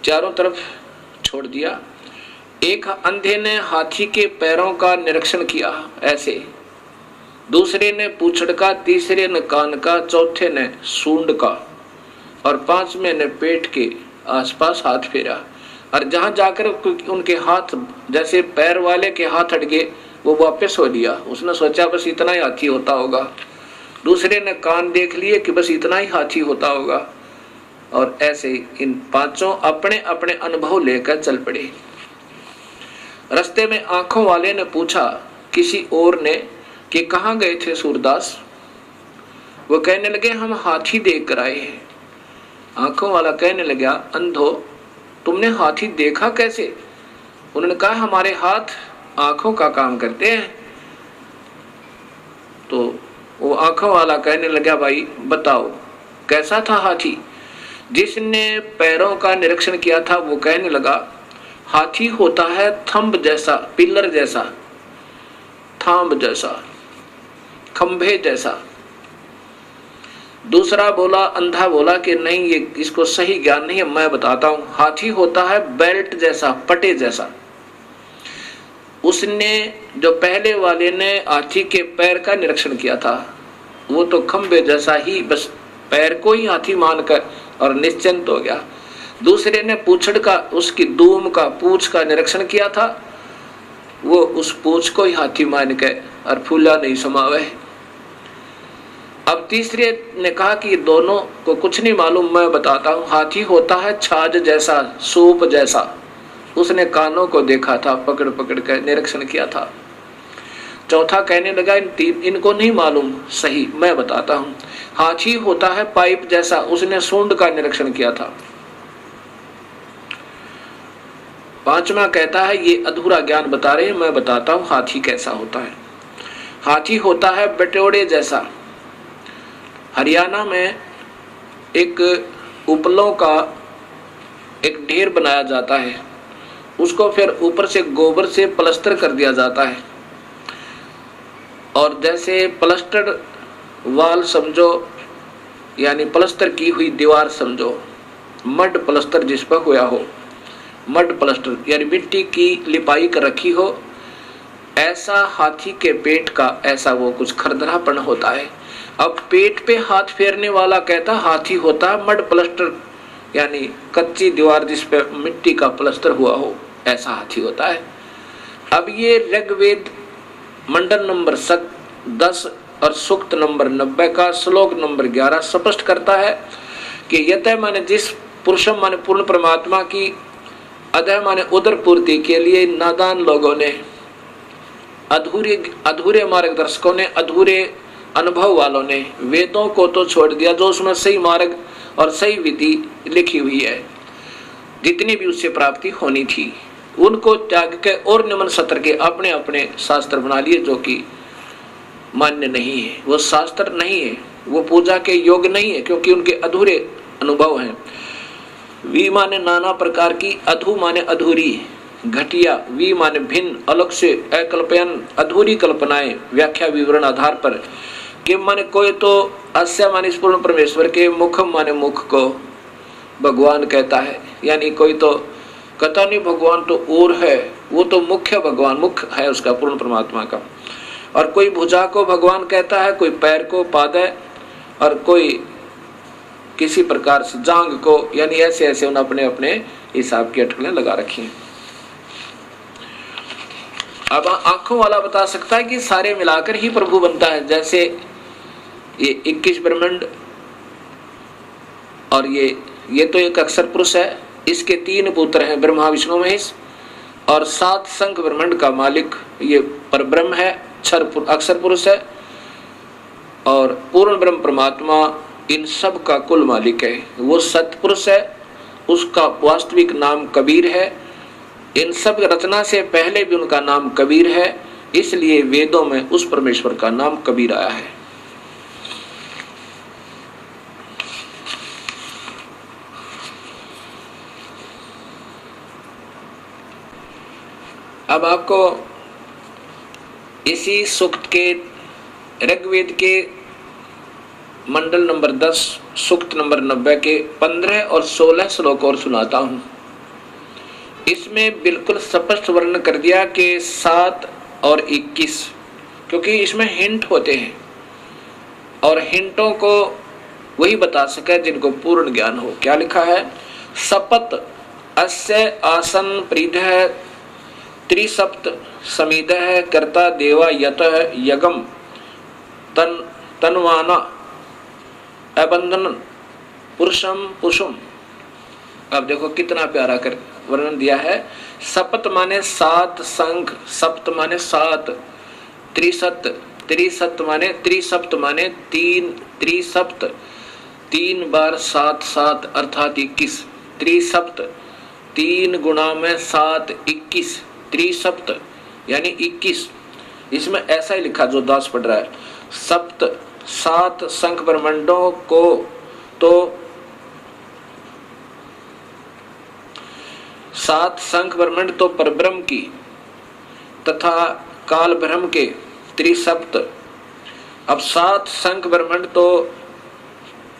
चारों तरफ छोड़ दिया। एक अंधे ने हाथी के पैरों का निरीक्षण किया ऐसे, दूसरे ने पूंछड़ का, तीसरे ने कान का, चौथे ने सूंड का और 5वें ने पेट के आसपास हाथ फेरा। और जहां जाकर उनके हाथ, जैसे पैर वाले के हाथ हट गए, वो वापस हो लिया। उसने सोचा बस इतना ही हाथी होता होगा। दूसरे ने कान देख लिए कि बस इतना ही हाथी होता होगा। और ऐसे इन 5 अपने अपने अनुभव लेकर चल पड़े। रास्ते में आंखों वाले ने पूछा किसी और ने कि कहाँ गए थे सूरदास? वो कहने लगे हम हाथी देख कर आए हैं। आंखों वाला कहने लगा अंधो तुमने हाथी देखा कैसे? उन्होंने कहा हमारे हाथ आंखों का काम करते हैं। तो वो आंखों वाला कहने लगा भाई बताओ कैसा था हाथी? जिसने पैरों का निरीक्षण किया था वो कहने लगा हाथी होता है थंब जैसा, पिलर जैसा, थांब जैसा, खंभे जैसा। दूसरा बोला, अंधा बोला कि नहीं ये इसको सही ज्ञान नहीं है, मैं बताता हूं। हाथी होता है बेल्ट जैसा, पटे जैसा। उसने जो पहले वाले ने हाथी के पैर का निरीक्षण किया था वो तो खंभे जैसा ही, बस पैर को ही हाथी मानकर और निश्चिंत हो गया। दूसरे ने पूंछड़ का, उसकी दूम का, पूंछ का निरीक्षण किया था, वो उस पूंछ को ही हाथी मान के और फूला नहीं समावे। अब तीसरे ने कहा कि दोनों को कुछ नहीं मालूम, मैं बताता हूँ। हाथी होता है छाछ जैसा, सूप जैसा, उसने कानों को देखा था, पकड़ पकड़ कर निरीक्षण किया था। चौथा कहने लगा इनको नहीं मालूम सही, मैं बताता हूं। हाथी होता है पाइप जैसा, उसने सूंड का निरीक्षण किया था। पांचवा कहता है ये अधूरा ज्ञान बता रहे हैं, मैं बताता हूं हाथी कैसा होता है। हाथी होता है बटोड़े जैसा। हरियाणा में एक उपलों का एक ढेर बनाया जाता है, उसको फिर ऊपर से गोबर से प्लास्टर कर दिया जाता है, और जैसे प्लास्टर वाल समझो, यानी प्लास्टर की हुई दीवार समझो, मड प्लास्टर जिस पर हुआ हो, मड प्लास्टर यानी मिट्टी की लिपाई कर रखी हो, ऐसा हाथी के पेट का ऐसा वो कुछ खरदरापन होता है। अब पेट पे हाथ फेरने वाला कहता हाथी होता है मड प्लास्टर, यानी कच्ची दीवार जिस पे मिट्टी का प्लास्टर हुआ हो, ऐसा हाथी होता है। अब ये ऋग्वेद मंडल नंबर 10 और सूक्त नंबर 90 का श्लोक नंबर 11 स्पष्ट करता है कि यतः माने जिस पुरुषम माने पूर्ण परमात्मा की अधः माने उदर पूर्ति के लिए नादान लोगों ने, अधूरे मार्गदर्शकों ने, अधूरे अनुभव वालों ने वेदों को तो छोड़ दिया, जो उसमें सही मार्ग और सही विधि लिखी हुई है, जितनी भी उससे प्राप्ति होनी थी, उनको त्याग के और निम्न सत्र के अपने अपने शास्त्र बना लिए, जो कि मान्य नहीं है। वो शास्त्र नहीं है, वो पूजा के योग्य नहीं है, क्योंकि उनके अधूरे अनुभव हैं। वी माने नाना प्रकार की, अधू माने अधूरी, घटिया, वी माने भिन्न, अलग से, अकल्पयन अधूरी कल्पनाएं, व्याख्या विवरण आधार पर, किम माने कोई तो अस्य माने पूर्ण परमेश्वर के, मुखम माने मुख को भगवान कहता है, यानी कोई तो कहता नहीं भगवान तो और है, वो तो मुख्य भगवान, मुख है उसका पूर्ण परमात्मा का। और कोई भुजा को भगवान कहता है, कोई पैर को पाद है, और कोई किसी प्रकार से जांग को, यानी ऐसे ऐसे उन्होंने अपने अपने हिसाब की अटकलें लगा रखी हैं। अब आंखों वाला बता सकता है कि सारे मिलाकर ही प्रभु बनता है, जैसे ये 21 ब्रह्मांड, और ये तो एक अक्षर पुरुष है, इसके 3 पुत्र हैं ब्रह्मा विष्णु महेश, और 7 संख ब्रह्मांड का मालिक ये परब्रह्म है, अक्षर पुरुष है, और पूर्ण ब्रह्म परमात्मा इन सब का कुल मालिक है। वो सतपुरुष है, उसका वास्तविक नाम कबीर है, इन सब रचना से पहले भी उनका नाम कबीर है, इसलिए वेदों में उस परमेश्वर का नाम कबीर आया है। अब आपको इसी सूक्त के ऋग्वेद के मंडल नंबर 10 सूक्त नंबर 90 के 15 और 16 श्लोक और सुनाता हूं। इसमें बिल्कुल स्पष्ट वर्णन कर दिया कि 7 और 21, क्योंकि इसमें हिंट होते हैं, और हिंटों को वही बता सके जिनको पूर्ण ज्ञान हो। क्या लिखा है? सपत अस्य आसन प्रीधः त्रिसप्त समिदः कर्ता देवा यतः यगम तन्वाना अबंधन पुरुषम पुषुम। अब देखो कितना प्यारा कर वर्णन दिया है। सपत माने 7 संख, सप्त माने 7, त्रिसप्त माने 3, त्रिसप्त 3 बार 7 7 अर्थात 21, त्रिसप्त 3 गुणा में 7 21, त्रिसप्त यानी 21। इसमें ऐसा ही लिखा जो दास पढ़ रहा है, सप्त 7 संख ब्रह्मांडों को तो 7 संख ब्रह्मांड तो परब्रह्म की तथा काल ब्रह्म के त्रिसप्त। अब 7 संख ब्रह्मांड तो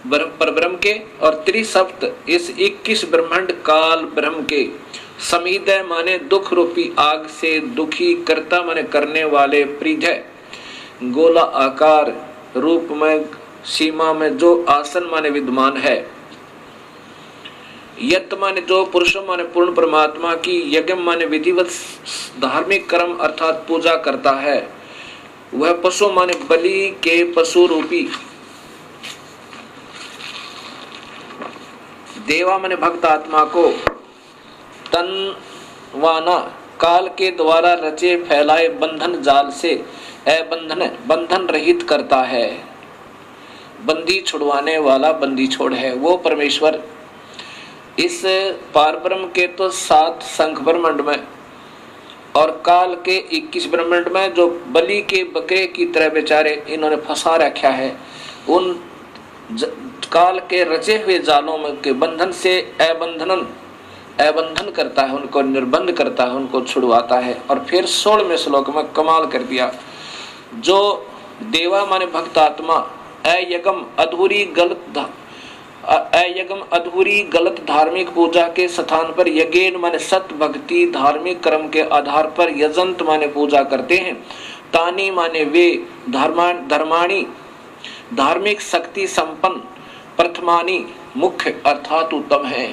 परब्रह्म के और त्रिसप्त इस 21 ब्रह्मांड काल ब्रह्म के। समीदय माने दुख रूपी आग से दुखी, कर्ता माने करने वाले, प्रीधय गोला आकार रूप में सीमा में जो आसन माने विद्यमान है, यत माने जो पुरुष माने पूर्ण परमात्मा की, यज्ञ माने विधिवत धार्मिक कर्म अर्थात पूजा करता है, वह पशु माने बलि के पशु रूपी, देवा माने भक्त आत्मा को, तन वाना काल के द्वारा रचे फैलाए बंधन जाल से बंधन रहित करता है। बंदी छुड़वाने वाला बंदी छोड़ है वो परमेश्वर। इस पारब्रह्म के तो 7 शंख ब्रह्मांड में और काल के 21 ब्रह्मांड में जो बलि के बकरे की तरह बेचारे इन्होंने फंसा रखा है, उन काल के रचे हुए जालों में के बंधन से अबंधन करता है, उनको निर्बंध करता है, उनको छुड़वाता है। और फिर 16वें श्लोक में कमाल कर दिया, जो देवा माने भक्त आत्मा अयगम अधूरी गलत धार्मिक पूजा के स्थान पर यज्ञ माने सत भक्ति धार्मिक कर्म के आधार पर यजंत माने पूजा करते हैं। तानी माने वे धर्माणी धार्मिक शक्ति संपन्न प्रथमानी मुख्य अर्थात उत्तम है।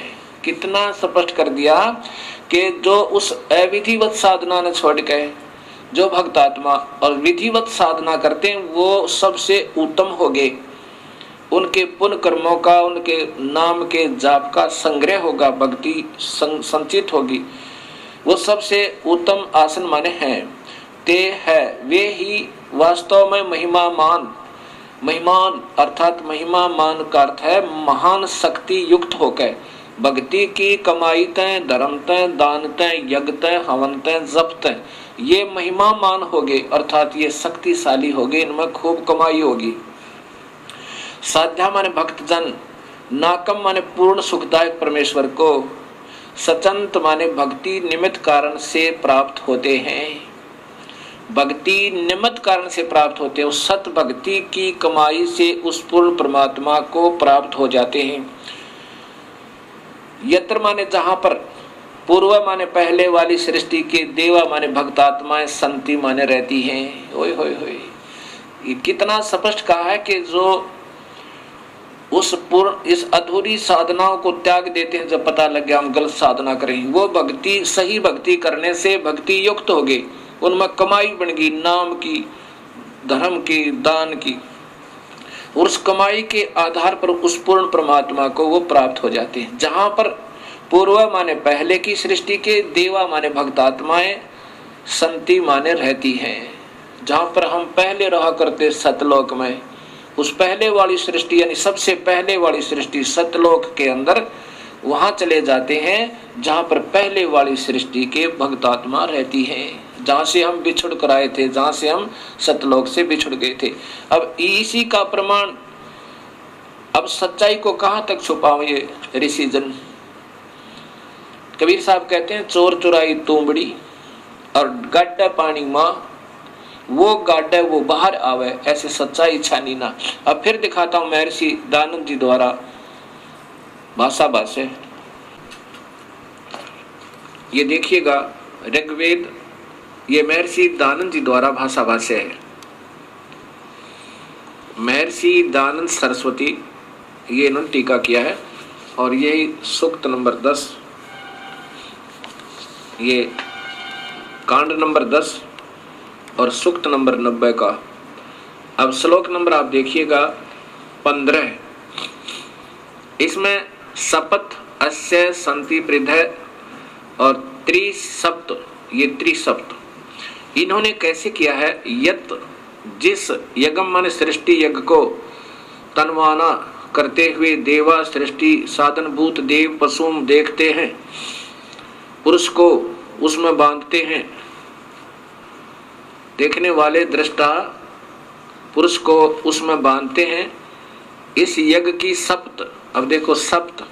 कितना स्पष्ट कर दिया कि जो उस अविधिवत साधना ने छोड़ के जो भक्त आत्मा और विधिवत साधना करते हैं वो सबसे उत्तम हो गए। उनके पुण्य कर्मों का उनके नाम के जाप का संग्रह होगा, भक्ति संचित होगी, वो सबसे उत्तम आसन माने हैं। ते है वे ही वास्तव में महिमान अर्थात महिमा मान का अर्थ है महान शक्ति युक्त होकर भक्ति की कमाई तय धर्म तय दान तय यज्ञ तय हवन तय जप तय ये महिमा मान हो गए, अर्थात ये शक्तिशाली हो गए, इनमें खूब कमाई होगी। साध्या माने भक्तजन, नाकम माने पूर्ण सुखदायक परमेश्वर को, सचंत माने भक्ति निमित्त कारण से प्राप्त होते हैं। भक्ति निमित्त कारण से प्राप्त होते हैं, उस सत भक्ति की कमाई से उस पूर्ण परमात्मा को प्राप्त हो जाते हैं। यत्र माने जहां पर, पूर्व माने पहले वाली सृष्टि के, देवा माने भक्त आत्माएं, संति माने रहती हैं। ओए होए होए, ये कितना स्पष्ट कहा है कि जो उस पूर्ण इस अधूरी साधनाओं को त्याग देते हैं, जब पता लग गया हम गलत साधना करें, वो भक्ति सही भक्ति करने से भक्ति युक्त हो गए, उनमें कमाई बन गई, नाम की, धर्म की, दान की, और उस कमाई के आधार पर उस पूर्ण परमात्मा को वो प्राप्त हो जाते हैं। जहां पर पूर्व माने पहले की सृष्टि के, देवा माने भक्त आत्माएं, संति माने रहती हैं। जहां पर हम पहले रहा करते सतलोक में, उस पहले वाली सृष्टि यानी सबसे पहले वाली सृष्टि सतलोक के अंदर, वहां चले जाते हैं जहां पर पहले वाली सृष्टि के भक्त आत्मा रहती है, जहां से हम बिछुड़ कर आए थे, जहां से हम सतलोक से बिछुड़ गए थे। अब इसी का प्रमाण, अब सच्चाई को कहां तक छुपाओ ये ऋषि जन। कबीर साहब कहते हैं, चोर चुराई तूंबड़ी और गाड्डा पानी मां, वो गाड्डा वो बाहर आवे, ऐसे सच्चाई छानी ना। अब फिर दिखाता हूं महर्षि दानंद जी द्वारा भाषा भाष्य। ये देखिएगा ऋग्वेद, ये महर्षि दानंद जी द्वारा भाषा भाष्य है। महर्षि दानंद सरस्वती, ये इन्होंने टीका किया है, और यही सूक्त नंबर 10, ये कांड नंबर 10 और सूक्त नंबर 90 का। अब श्लोक नंबर आप देखिएगा 15, इसमें सपथ अस्य संति पृथ्वी और त्रिसप्त, ये त्रिसप्त इन्होंने कैसे किया है। यत जिस यज्ञम माने सृष्टि यज्ञ को तनवाना करते हुए देवा सृष्टि साधनभूत देव पशुम देखते हैं, पुरुष को उसमें बांधते हैं, देखने वाले दृष्टा पुरुष को उसमें बांधते हैं। इस यज्ञ की सप्त, अब देखो सप्त,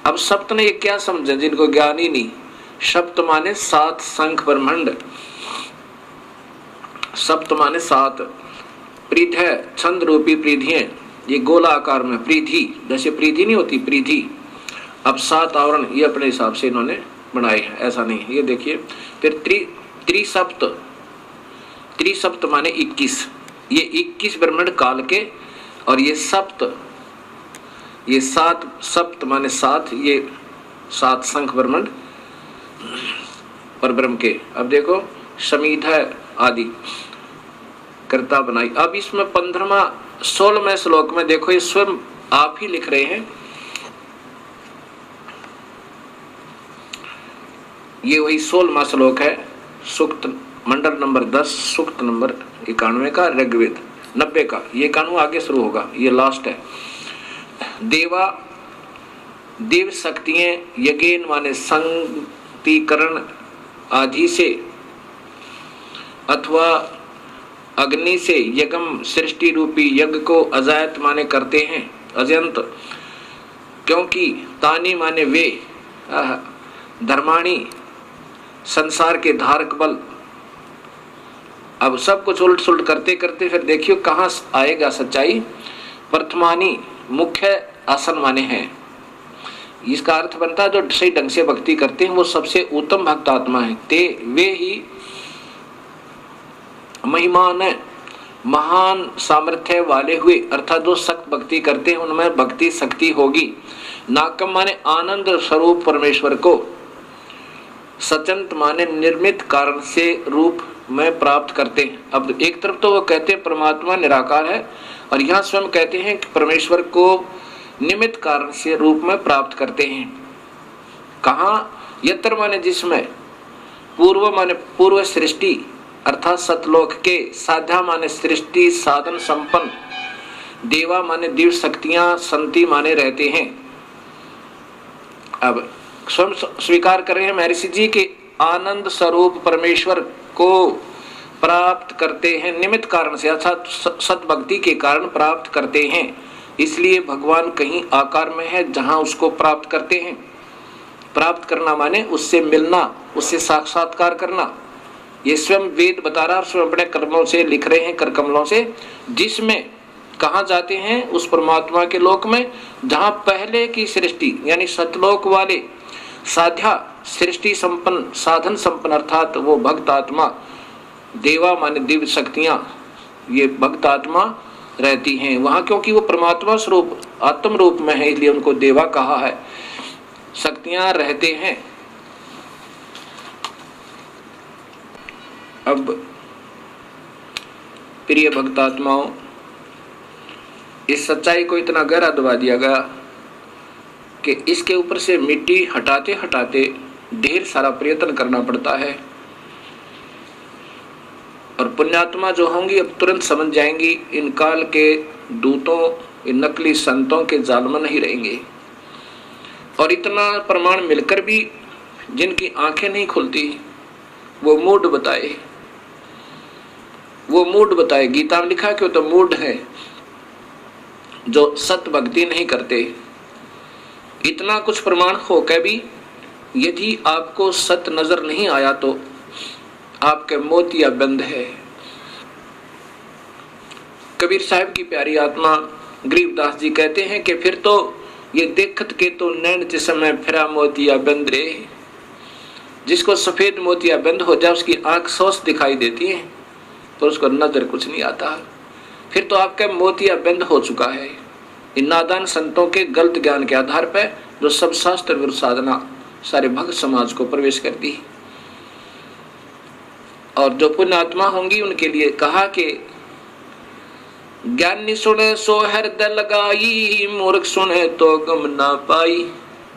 अब सप्त ने ये क्या समझे जिनको ज्ञान ही नहीं। सप्त माने 7 शंख ब्रह्मांड, सप्त माने 7 पृथ्वी, छंद रूपी पृथ्वियां, ये गोलाकार में पृथ्वी, जैसे पृथ्वी नहीं होती पृथ्वी, अब 7 आवरण ये अपने हिसाब से इन्होंने बनाए हैं, ऐसा नहीं। ये देखिए फिर त्रिसप्त, त्रिसप्त माने 21, ये 21 ब्रह्मांड काल के, और ये सप्त, ये 7 सप्त माने 7, ये 7 शंख ब्रह्मांड पर ब्रह्म के। अब देखो समीधा आदि कर्ता बनाई। अब इसमें 15वां 16वें श्लोक में देखो, ये स्वयं आप ही लिख रहे हैं, ये वही 16वां श्लोक है, सूक्त मंडल नंबर 10, सूक्त नंबर 91 का, ऋग्वेद 90 का। ये 91 आगे शुरू होगा, ये लास्ट है। देवा देव शक्तियां यज्ञ माने संगीकरण आदि से अथवा अग्नि से यज्ञ सृष्टि रूपी यज्ञ को अजायत माने करते हैं, अजंत, क्योंकि तानी माने वे, धर्माणी संसार के धारक बल। अब सब कुछ उलट सुलट करते करते फिर देखियो कहाँ आएगा सच्चाई। प्रथमानी मुख्य आसन माने हैं, इसका अर्थ बनता है जो सही ढंग से भक्ति करते हैं वो सबसे उत्तम भक्त आत्मा है। ते वे ही महिमान महान सामर्थ्य वाले हुए, अर्थात जो सख्त भक्ति करते हैं उनमें भक्ति शक्ति होगी। नाकम माने आनंद स्वरूप परमेश्वर को, सचंत माने निर्मित कारण से रूप में प्राप्त करते हैं। अब एक तरफ तो वो कहते हैं परमात्मा निराकार है, और यहाँ स्वयं कहते हैं कि परमेश्वर को निमित्त कारण से रूप में प्राप्त करते हैं। कहाँ? यत्र माने जिसमें, पूर्व माने पूर्व सृष्टि अर्थात सतलोक के, साध्या माने सृष्टि साधन संपन्न, देवा माने दिव्य शक्तियां संति माने रहते हैं। अब स्वयं स्वीकार कर रहे हैं महर्षि जी के आनंद स्वरूप परमेश्वर को प्राप्त करते हैं निमित्त कारण से, अर्थात सतभक्ति के कारण प्राप्त करते हैं। इसलिए भगवान कहीं आकार में है जहां उसको प्राप्त करते हैं। प्राप्त करना माने उससे मिलना, उससे साक्षात्कार करना। ये स्वयं वेद बता रहा है, स्वयं अपने कर्मों से लिख रहे हैं, कर कमलों से, जिसमें कहाँ जाते हैं? उस परमात्मा के लोक में जहाँ पहले की सृष्टि यानी सतलोक वाले साध्या सृष्टि संपन्न साधन संपन्न, अर्थात वो भक्त आत्मा, देवा माने दिव्य शक्तियां, ये भक्त आत्मा रहती हैं वहां, क्योंकि वो परमात्मा स्वरूप आत्म रूप में है, इसलिए उनको देवा कहा है। शक्तियां रहते हैं। अब प्रिय भक्त आत्माओं, इस सच्चाई को इतना गहरा दबा दिया गया कि इसके ऊपर से मिट्टी हटाते हटाते ढेर सारा प्रयत्न करना पड़ता है। और पुण्यात्मा जो होंगी अब तुरंत समझ जाएंगी इन काल के दूतों, इन नकली संतों के जाल में नहीं रहेंगे। और इतना प्रमाण मिलकर भी जिनकी आंखें नहीं खुलती वो मूड बताए, वो मूड बताए। गीता में लिखा कि वो तो मूड है जो सत भक्ति नहीं करते। इतना कुछ प्रमाण होकर भी यदि आपको सत नजर नहीं आया तो आपके मोतिया बंद है। कबीर साहब की प्यारी आत्मा गरीबदास जी कहते हैं कि फिर तो ये देखत के तो नैन जिसमें फिरा मोतिया बंद रे। जिसको सफेद मोतिया बंद हो जाए उसकी आंख सोच दिखाई देती है तो उसको नजर कुछ नहीं आता। फिर तो आपका मोतिया बंद हो चुका है इन नादान संतों के गलत ज्ञान के आधार पर, जो सब शास्त्र विरुद्ध साधना सारे भक्त समाज को प्रवेश करती। और जो पुण्यात्मा होंगी उनके लिए कहा कि ज्ञानी सुने सो हृदय लगाई, मूर्ख सुने तो गम ना पाई।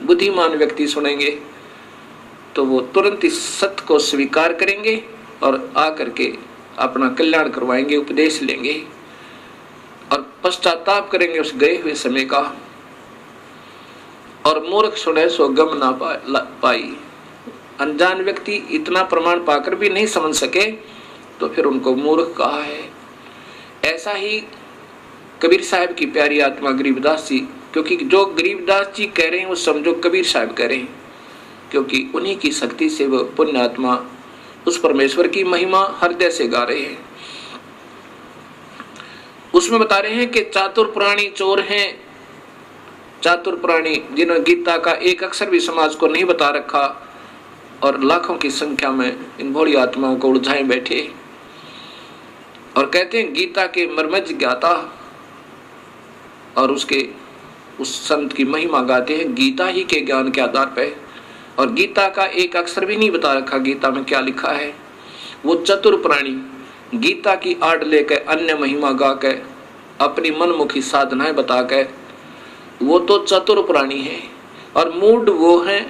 बुद्धिमान व्यक्ति सुनेंगे तो वो तुरंत इस सत्य को स्वीकार करेंगे और आकर के अपना कल्याण करवाएंगे, उपदेश लेंगे और पश्चाताप करेंगे उस गए हुए समय का। और मूर्ख सुने सो गम ना पाई। अनजान व्यक्ति इतना प्रमाण पाकर भी नहीं समझ सके तो फिर उनको मूर्ख कहा है। ऐसा ही कबीर साहब की प्यारी आत्मा गरीबदास जी, क्योंकि जो गरीबदास जी कह रहे हैं वो समझो कबीर साहब कह रहे हैं, क्योंकि उन्हीं की शक्ति से वो पुण्य आत्मा उस परमेश्वर की महिमा हृदय से गा रहे हैं। उसमें बता रहे हैं कि चातुर प्राणी चोर हैं। चातुर प्राणी जिन्होंने गीता का एक अक्षर भी समाज को नहीं बता रखा और लाखों की संख्या में इन भोली आत्माओं को उलझाए बैठे और कहते हैं गीता के मर्मज्ञ ज्ञाता, और उसके उस संत की महिमा गाते हैं गीता ही के ज्ञान के आधार पर। और गीता का एक अक्षर भी नहीं बता रखा गीता में क्या लिखा है। वो चतुर प्राणी गीता की आड़ लेकर अन्य महिमा गा के अपनी मनमुखी साधनाएं बता के वो तो चतुर प्राणी है। और मूड वो हैं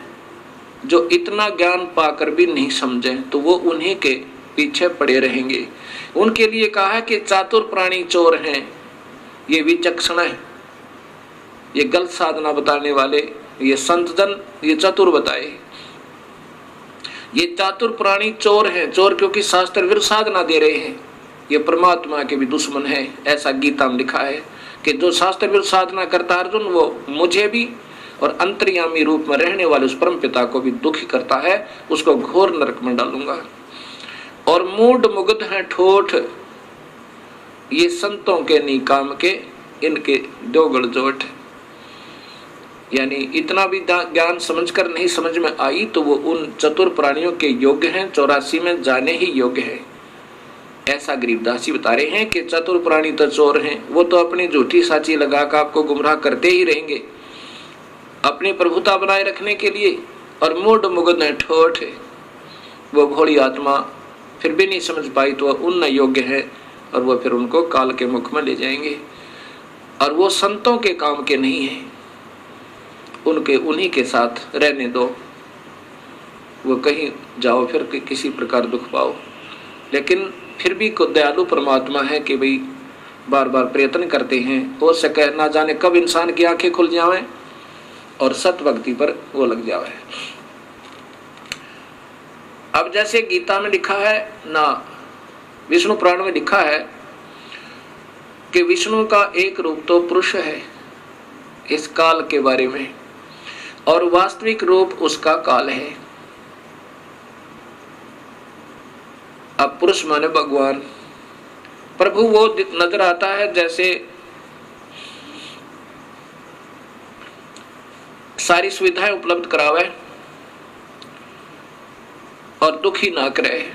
जो इतना ज्ञान पाकर भी नहीं समझे तो वो उन्हीं के पीछे पड़े रहेंगे। उनके लिए कहा है कि चातुर प्राणी चोर हैं, ये विचक्षण है, ये गलत साधना बताने वाले, ये संत जन ये चतुर बताए, ये चातुर प्राणी चोर हैं। चोर क्योंकि शास्त्र विरुद्ध साधना दे रहे हैं, ये परमात्मा के भी दुश्मन है। ऐसा गीता में लिखा है कि जो शास्त्र विरुद्ध साधना करता है अर्जुन, वो मुझे भी और अंतर्यामी रूप में रहने वाले उस परम पिता को भी दुखी करता है, उसको घोर नरक में डालूंगा। और मूढ़ मुग्ध हैं ठोठ, ये संतों के निकाम के, इनके दो गड़जोट। यानी इतना भी ज्ञान समझकर नहीं समझ में आई तो वो उन चतुर प्राणियों के योग्य हैं, 84 में जाने ही योग्य है। ऐसा गरीबदास जी बता रहे हैं कि चतुर प्राणी तो चोर हैं, वो तो अपनी झूठी साची लगाकर आपको गुमराह करते ही रहेंगे अपनी प्रभुता बनाए रखने के लिए। और मूढ़ मुग्ध है ठोठ, वो भोली आत्मा फिर भी नहीं समझ पाई तो उन योग्य है, और वो फिर उनको काल के मुख में ले जाएंगे। और वो संतों के काम के नहीं है, उनके उन्हीं के साथ रहने दो, वो कहीं जाओ फिर किसी प्रकार दुख पाओ। लेकिन फिर भी को दयालु परमात्मा है कि भाई बार बार प्रयत्न करते हैं, हो सके ना जाने कब इंसान की आंखें खुल जावे और सत भक्ति पर वो लग जावे। अब जैसे गीता में लिखा है ना, विष्णु पुराण में लिखा है कि विष्णु का एक रूप तो पुरुष है इस काल के बारे में, और वास्तविक रूप उसका काल है। अब पुरुष माने भगवान, प्रभु वो नजर आता है जैसे सारी सुविधाएं उपलब्ध करावे और दुखी ना करे,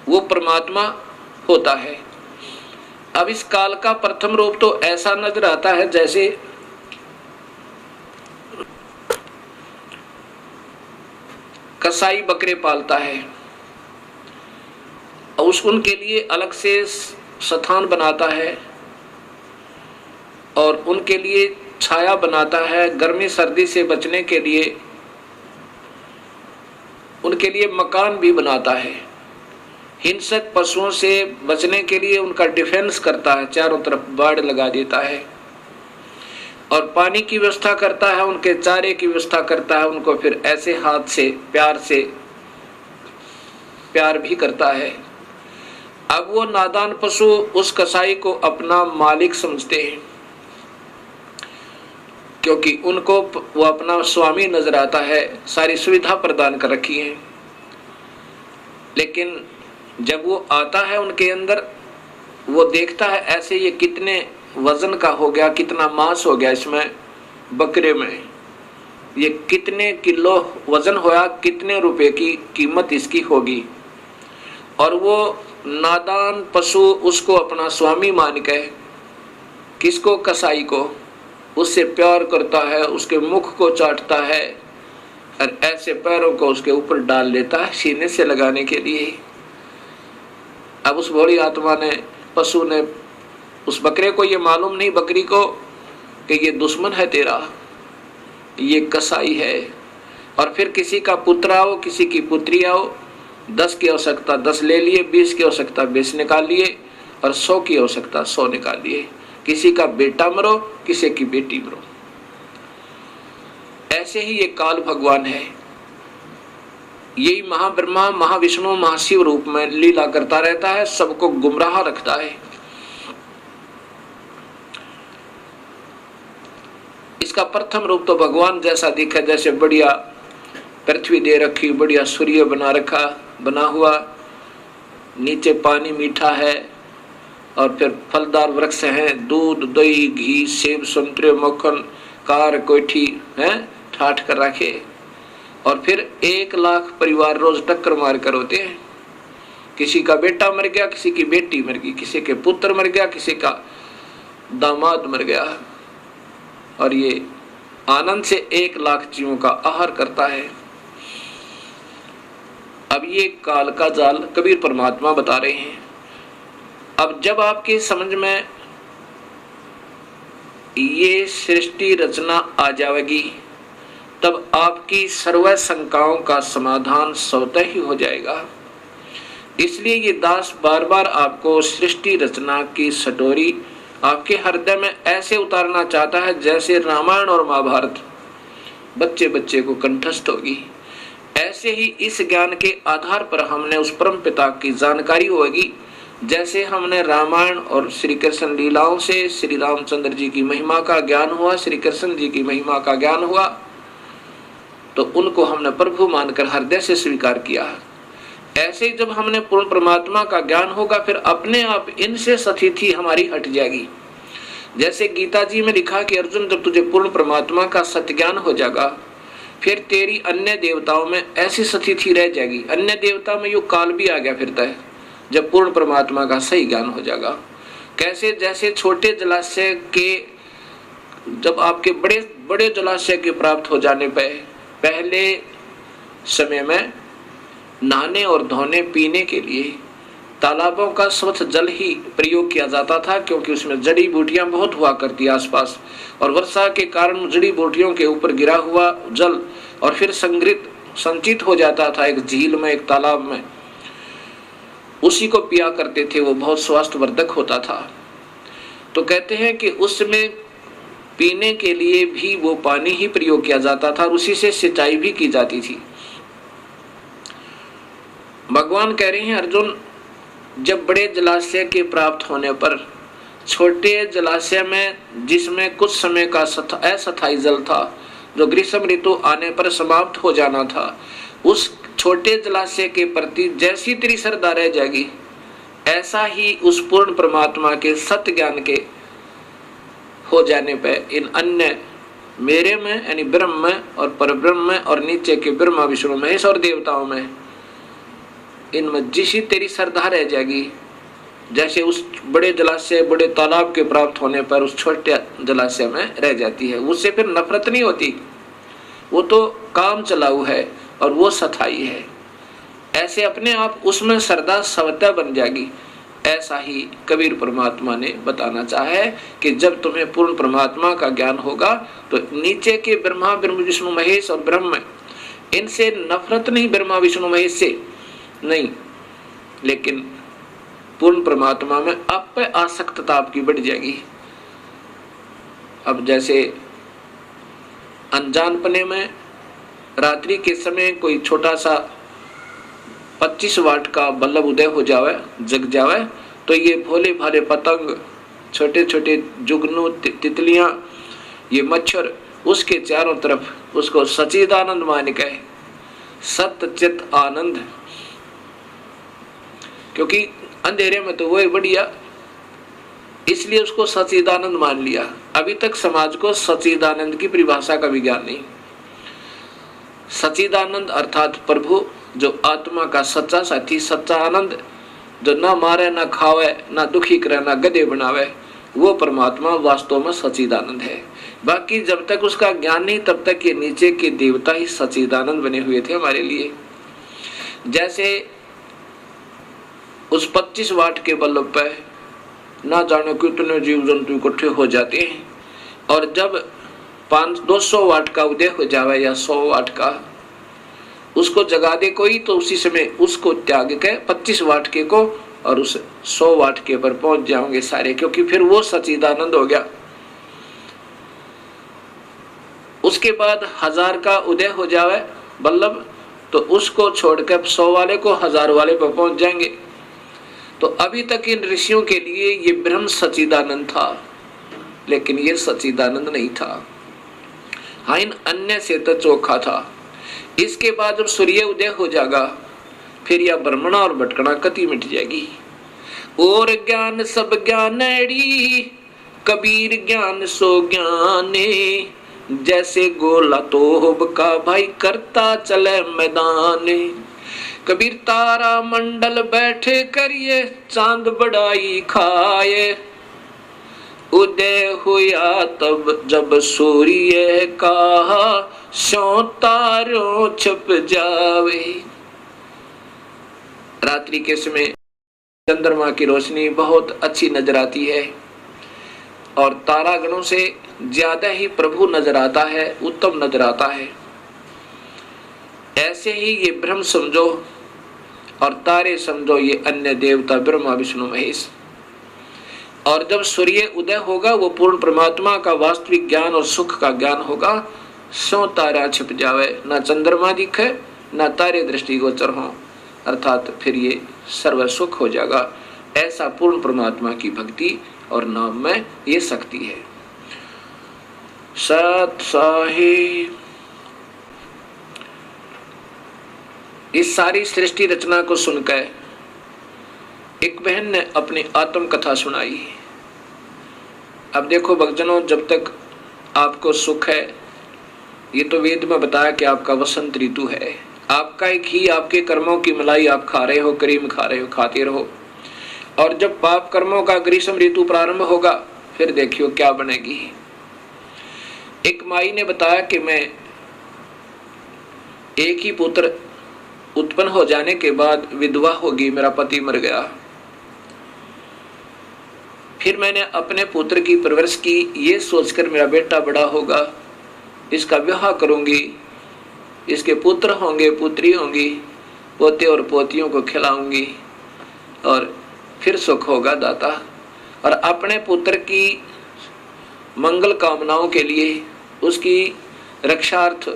वो परमात्मा होता है। अब इस काल का प्रथम रूप तो ऐसा नजर आता है जैसे कसाई बकरे पालता है और उनके लिए अलग से स्थान बनाता है और उनके लिए छाया बनाता है, गर्मी सर्दी से बचने के लिए उनके लिए मकान भी बनाता है, हिंसक पशुओं से बचने के लिए उनका डिफेंस करता है, चारों तरफ बाड़ लगा देता है, और पानी की व्यवस्था करता है, उनके चारे की व्यवस्था करता है, उनको फिर ऐसे हाथ से प्यार भी करता है। अब वो नादान पशु उस कसाई को अपना मालिक समझते हैं, क्योंकि उनको वो अपना स्वामी नजर आता है, सारी सुविधा प्रदान कर रखी है। लेकिन जब वो आता है उनके अंदर, वो देखता है ऐसे ये कितने वजन का हो गया, कितना मांस हो गया इसमें, बकरे में ये कितने किलो वजन होया, कितने रुपए की कीमत इसकी होगी। और वो नादान पशु उसको अपना स्वामी मान के, किसको, कसाई को, उससे प्यार करता है, उसके मुख को चाटता है और ऐसे पैरों को उसके ऊपर डाल लेता है सीने से लगाने के लिए। अब उस भोली आत्मा ने, पशु ने, उस बकरे को ये मालूम नहीं, बकरी को, कि ये दुश्मन है तेरा, ये कसाई है। और फिर किसी का पुत्र आओ, किसी की पुत्री आओ, 10 की आवश्यकता 10 ले लिए, 20 की आवश्यकता 20 निकाल लिए, और 100 की आवश्यकता 100 निकाल लिए। किसी का बेटा मरो, किसी की बेटी मरो। ऐसे ही ये काल भगवान है, यही महाब्रह्मा, महाविष्णु, महाशिव रूप में लीला करता रहता है, सबको गुमराह रखता है। इसका प्रथम रूप तो भगवान जैसा दिखा, जैसे बढ़िया पृथ्वी दे रखी, बढ़िया सूर्य बना हुआ, नीचे पानी मीठा है, और फिर फलदार वृक्ष हैं, दूध, दही, घी, सेब, संतरे, मक्खन, कार, कोठी हैं ठाठ कर रखे। और फिर 1 लाख परिवार रोज टक्कर मार कर होते हैं। किसी का बेटा मर गया, किसी की बेटी मर गई, किसी के पुत्र मर गया, किसी का दामाद मर गया, और ये आनंद से 1 लाख जीवों का आहार करता है। अब ये काल का जाल कबीर परमात्मा बता रहे हैं। अब जब आपकी समझ में ये सृष्टि रचना आ जाएगी, तब आपकी सर्व शंकाओं का समाधान स्वतः ही हो जाएगा। इसलिए ये दास बार बार आपको सृष्टि रचना की सटोरी आपके हृदय में ऐसे उतारना चाहता है जैसे रामायण और महाभारत बच्चे बच्चे को कंठस्थ होगी। ऐसे ही इस ज्ञान के आधार पर हमने उस परम पिता की जानकारी होगी, जैसे हमने रामायण और श्री कृष्ण लीलाओं से श्री रामचंद्र जी की महिमा का ज्ञान हुआ, श्री कृष्ण जी की महिमा का ज्ञान हुआ, तो उनको हमने प्रभु मानकर हृदय से स्वीकार किया। ऐसे ही जब हमने पूर्ण परमात्मा का ज्ञान होगा, फिर अपने आप इनसे स्थिति हमारी हट जाएगी। जैसे गीता जी में लिखा कि अर्जुन, जब तुझे पूर्ण परमात्मा का सत्य ज्ञान हो जाएगा, फिर तेरी अन्य देवताओं में ऐसी स्थिति रह जाएगी। अन्य देवता में यो काल भी आ गया फिरता है जब पूर्ण परमात्मा का सही ज्ञान हो जाएगा। कैसे? जैसे छोटे जलाशय के, जब आपके बड़े बड़े जलाशय के प्राप्त हो जाने पर पहले समय में नहाने और धोने पीने के लिए तालाबों का स्वच्छ जल ही प्रयोग किया जाता था, क्योंकि उसमें जड़ी बूटियां बहुत हुआ करती आसपास, और वर्षा के कारण जड़ी बूटियों के ऊपर गिरा हुआ जल और फिर संचित हो जाता था एक झील में, एक तालाब में, उसी को पिया करते थे। वो बहुत स्वास्थ्यवर्धक होता था। तो कहते हैं कि उसमें पीने के लिए भी वो पानी ही प्रयोग किया जाता था और उसी से सिंचाई भी की जाती थी। भगवान कह रहे हैं, अर्जुन, जब बड़े जलाशय के प्राप्त होने पर छोटे जलाशय में, जिसमें कुछ समय का अस्थायी जल था, जो ग्रीष्म ऋतु आने पर समाप्त हो जाना था, उस छोटे जलाशय के प्रति जैसी तेरी श्रद्धा रह जाएगी, ऐसा ही उस पूर्ण परमात्मा के सत्य ज्ञान के हो जाने पर इन अन्य मेरे में यानी ब्रह्म में और परब्रह्म में और नीचे के ब्रह्मा विष्णु महेश और देवताओं में, इनमें जिसी तेरी श्रद्धा रह जाएगी, जैसे उस बड़े जलाशय बड़े तालाब के प्राप्त होने पर उस छोटे जलाशय में रह जाती है। उससे फिर नफरत नहीं होती, वो तो काम चलाऊ है और वो सथाई है। ऐसे अपने आप उसमें श्रद्धा स्वतः बन जाएगी। ऐसा ही कबीर परमात्मा ने बताना चाहा है कि जब तुम्हें पूर्ण परमात्मा का ज्ञान होगा तो नीचे के ब्रह्मा विष्णु महेश और ब्रह्म, इनसे नफरत नहीं, ब्रह्मा विष्णु महेश से नहीं, लेकिन पूर्ण परमात्मा में आप पे आसक्तता आपकी बढ़ जाएगी। अब जैसे अनजानपने में रात्रि के समय कोई छोटा सा 25 वाट का बल्ब उदय हो जावे, जग जावे, तो ये भोले भाले पतंग, छोटे छोटे जुगनू, तितलियां, ये मच्छर उसके चारों तरफ उसको सच्चिदानंद मान के, सत्य चित आनंद, क्योंकि अंधेरे में तो वो बढ़िया, इसलिए उसको सच्चिदानंद मान लिया। अभी तक समाज को सच्चिदानंद की परिभाषा का भी ज्ञान नहीं। सच्चिदानंद अर्थात प्रभु, जो आत्मा का सच्चा साथी, सच्चा आनंद, जो ना मारे ना खावे ना दुखी करे ना गधे बनावे, वो परमात्मा वास्तव में सच्चिदानंद है। बाकी जब तक उसका ज्ञान नहीं तब तक ये नीचे के देवता ही सच्चिदानंद बने हुए थे हमारे लिए। जैसे उस 25 वाट के बल्ब पे ना जाने कितने जीव जंतु इकट्ठे हो जाते हैं, और जब 200 वाट का उदय हो जावे या 100 वाट का, उसको जगा दे कोई, तो उसी समय उसको त्याग के 25 वाट के को और उस 100 वाट के पर पहुंच जाओगे सारे, क्योंकि फिर वो सच्चिदानंद हो गया। उसके बाद 1000 का उदय हो जावे बल्लभ, तो उसको छोड़कर 100 वाले को 1000 वाले पर पहुंच जाएंगे। तो अभी तक इन ऋषियों के लिए ये ब्रह्म सच्चिदानंद था, लेकिन ये सच्चिदानंद नहीं था। हाँ, इन अन्य से तो चोखा था। इसके बाद जब सूर्य उदय हो जाएगा, फिर यह भ्रमणा और भटकना कति मिट जाएगी। और ज्ञान सब ज्ञानड़ी, कबीर ज्ञान सो ज्ञाने, जैसे गोला तोब का भाई करता चले मैदाने। कबीर तारा मंडल बैठे करिए, चांद बड़ाई खाए, उदय हुआ तब जब सूर्य का सो तारों छप जावे। रात्रि के समय चंद्रमा की रोशनी बहुत अच्छी नजर आती है और तारागणों से ज्यादा ही प्रभु नजर आता है, उत्तम नजर आता है। ऐसे ही ये ब्रह्म समझो और तारे समझो ये अन्य देवता ब्रह्मा विष्णु महेश। और जब सूर्य उदय होगा वो पूर्ण परमात्मा का वास्तविक ज्ञान और सुख का ज्ञान होगा। सो तारा छिप जावे, ना चंद्रमा दिखे ना तारे दृष्टिगोचर हो, अर्थात फिर ये सर्व सुख हो जाएगा। ऐसा पूर्ण परमात्मा की भक्ति और नाम में ये शक्ति है। सत साहिब इस सारी सृष्टि रचना को सुनकर एक बहन ने अपनी आत्म कथा सुनाई। अब देखो भक्तजनों, जब तक आपको सुख है, ये तो वेद में बताया कि आपका वसंत ऋतु है, आपका एक ही आपके कर्मों की मलाई आप खा रहे हो, करीम खा रहे हो, खाते रहो। और जब पाप कर्मों का ग्रीष्म ऋतु प्रारंभ होगा फिर देखियो क्या बनेगी। एक माई ने बताया कि मैं एक ही पुत्र उत्पन्न हो जाने के बाद विधवा होगी, मेरा पति मर गया। फिर मैंने अपने पुत्र की परवरिश की, ये सोचकर मेरा बेटा बड़ा होगा, इसका विवाह करूंगी, इसके पुत्र होंगे, पुत्री होंगी, पोते और पोतियों को खिलाऊंगी और फिर सुख होगा दाता। और अपने पुत्र की मंगल कामनाओं के लिए, उसकी रक्षार्थ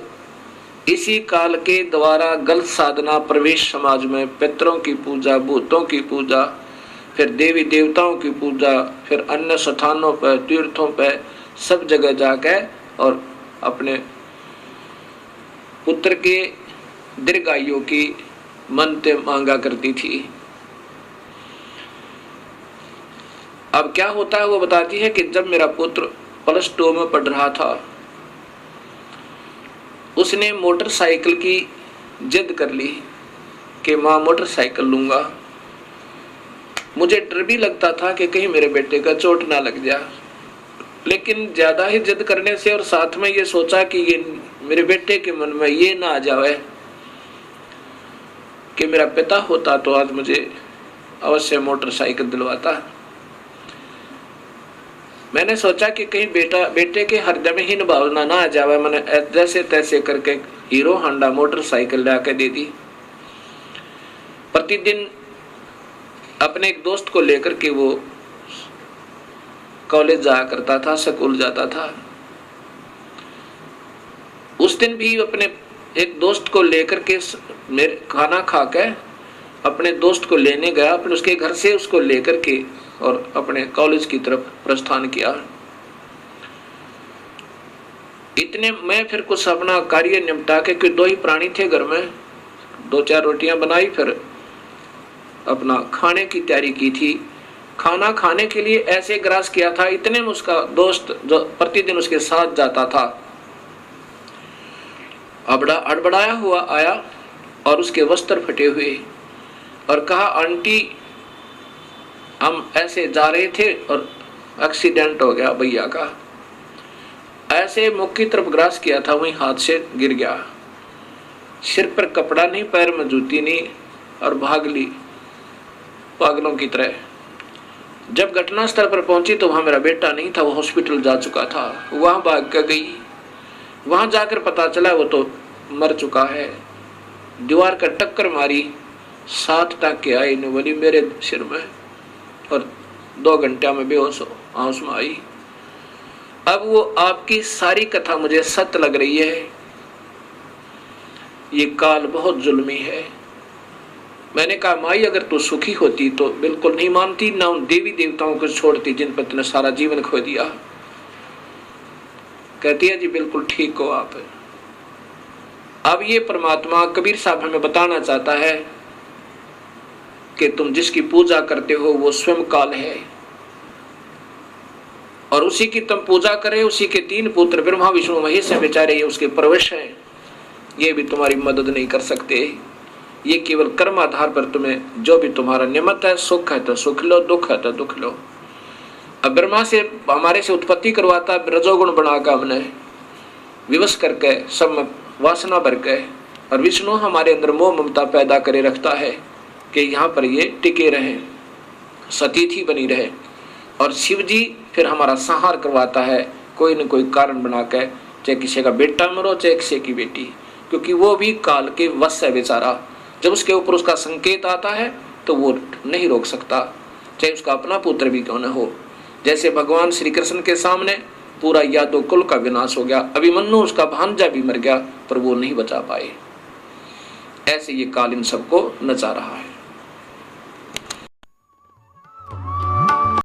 इसी काल के द्वारा गलत साधना, प्रवेश समाज में पितरों की पूजा, भूतों की पूजा, फिर देवी देवताओं की पूजा, फिर अन्य स्थानों पर, तीर्थों पर, सब जगह जाकर और अपने पुत्र के दीर्घायु की मन्नतें मांगा करती थी। अब क्या होता है वो बताती है कि जब मेरा पुत्र +2 में पढ़ रहा था, उसने मोटरसाइकिल की जिद कर ली कि माँ मोटरसाइकिल लूंगा। मुझे डर भी लगता था कि कहीं मेरे बेटे का चोट ना लग जाए, लेकिन ज्यादा ही जिद करने से और साथ में ये सोचा कि ये मेरे बेटे के मन में ये ना आ जाए कि मेरा पिता होता तो आज मुझे अवश्य मोटरसाइकिल दिलवाता। मैंने सोचा कि कहीं बेटे के हृदय में हीन भावना ना आ जाए, मैंने जैसे तैसे करके हीरो होंडा मोटरसाइकिल ला के दे दी। प्रतिदिन अपने एक दोस्त को लेकर के वो कॉलेज जाया करता था, स्कूल जाता था। उस दिन भी अपने एक दोस्त को लेकर के मेरे खाना खा के अपने दोस्त को लेने गया, अपने उसके घर से उसको लेकर के और अपने कॉलेज की तरफ प्रस्थान किया। इतने में फिर कुछ अपना कार्य निपटा के, कि 2 ही प्राणी थे घर में, 2-4 रोटियां बनाई, फिर अपना खाने की तैयारी की थी। खाना खाने के लिए ऐसे ग्रास किया था, इतने में उसका दोस्त जो प्रतिदिन उसके साथ जाता था अड़बड़ाया हुआ आया और उसके वस्त्र फटे हुए और कहा, आंटी हम ऐसे जा रहे थे और एक्सीडेंट हो गया भैया का। ऐसे मुख की तरफ ग्रास किया था, वहीं हाथ से गिर गया, सिर पर कपड़ा नहीं, पैर में जूती नहीं, और भाग ली पागलों की तरह। जब घटना स्थल पर पहुंची तो वहां मेरा बेटा नहीं था, वो हॉस्पिटल जा चुका था। वहां भाग कर गई, वहां जाकर पता चला वो तो मर चुका है। दीवार का टक्कर मारी, 7 टाँके आए बोली मेरे सिर में और 2 घंटे में बेहोश आंस में आई। अब वो आपकी सारी कथा मुझे सत्य लग रही है। ये काल बहुत जुल्मी है। मैंने कहा, माई अगर तू सुखी होती तो बिल्कुल नहीं मानती, ना उन देवी देवताओं को छोड़ती जिन पर तूने सारा जीवन खो दिया। कहती है, जी बिल्कुल ठीक हो आप। अब ये परमात्मा कबीर साहब हमें बताना चाहता है कि तुम जिसकी पूजा करते हो वो स्वयं काल है, और उसी की तुम पूजा करे। उसी के 3 पुत्र ब्रह्मा विष्णु महेश है, बेचारे ये उसके प्रवेश हैं, ये भी तुम्हारी मदद नहीं कर सकते। ये केवल कर्म आधार पर तुम्हें जो भी तुम्हारा नियमित है, सुख है तो सुख लो, दुख है तो दुख लो। अब ब्रह्मा से हमारे से उत्पत्ति करवाता, रजोगुण बनाकर हमने विवश करके सब में वासना भर के, और विष्णु हमारे अंदर मोह ममता पैदा करे रखता है कि यहाँ पर ये टिके रहे, सतीथी बनी रहे। और शिव जी फिर हमारा संहार करवाता है कोई न कोई कारण बना के, चाहे किसी का बेटा मरो चाहे किसी की बेटी। क्योंकि वो भी काल के वश है बेचारा। जब उसके ऊपर उसका संकेत आता है तो वो नहीं रोक सकता, चाहे उसका अपना पुत्र भी क्यों न हो। जैसे भगवान श्री कृष्ण के सामने पूरा यादव कुल का विनाश हो गया, अभिमन्यु उसका भांजा भी मर गया पर वो नहीं बचा पाए। ऐसे ये काल इन सबको नचा रहा है।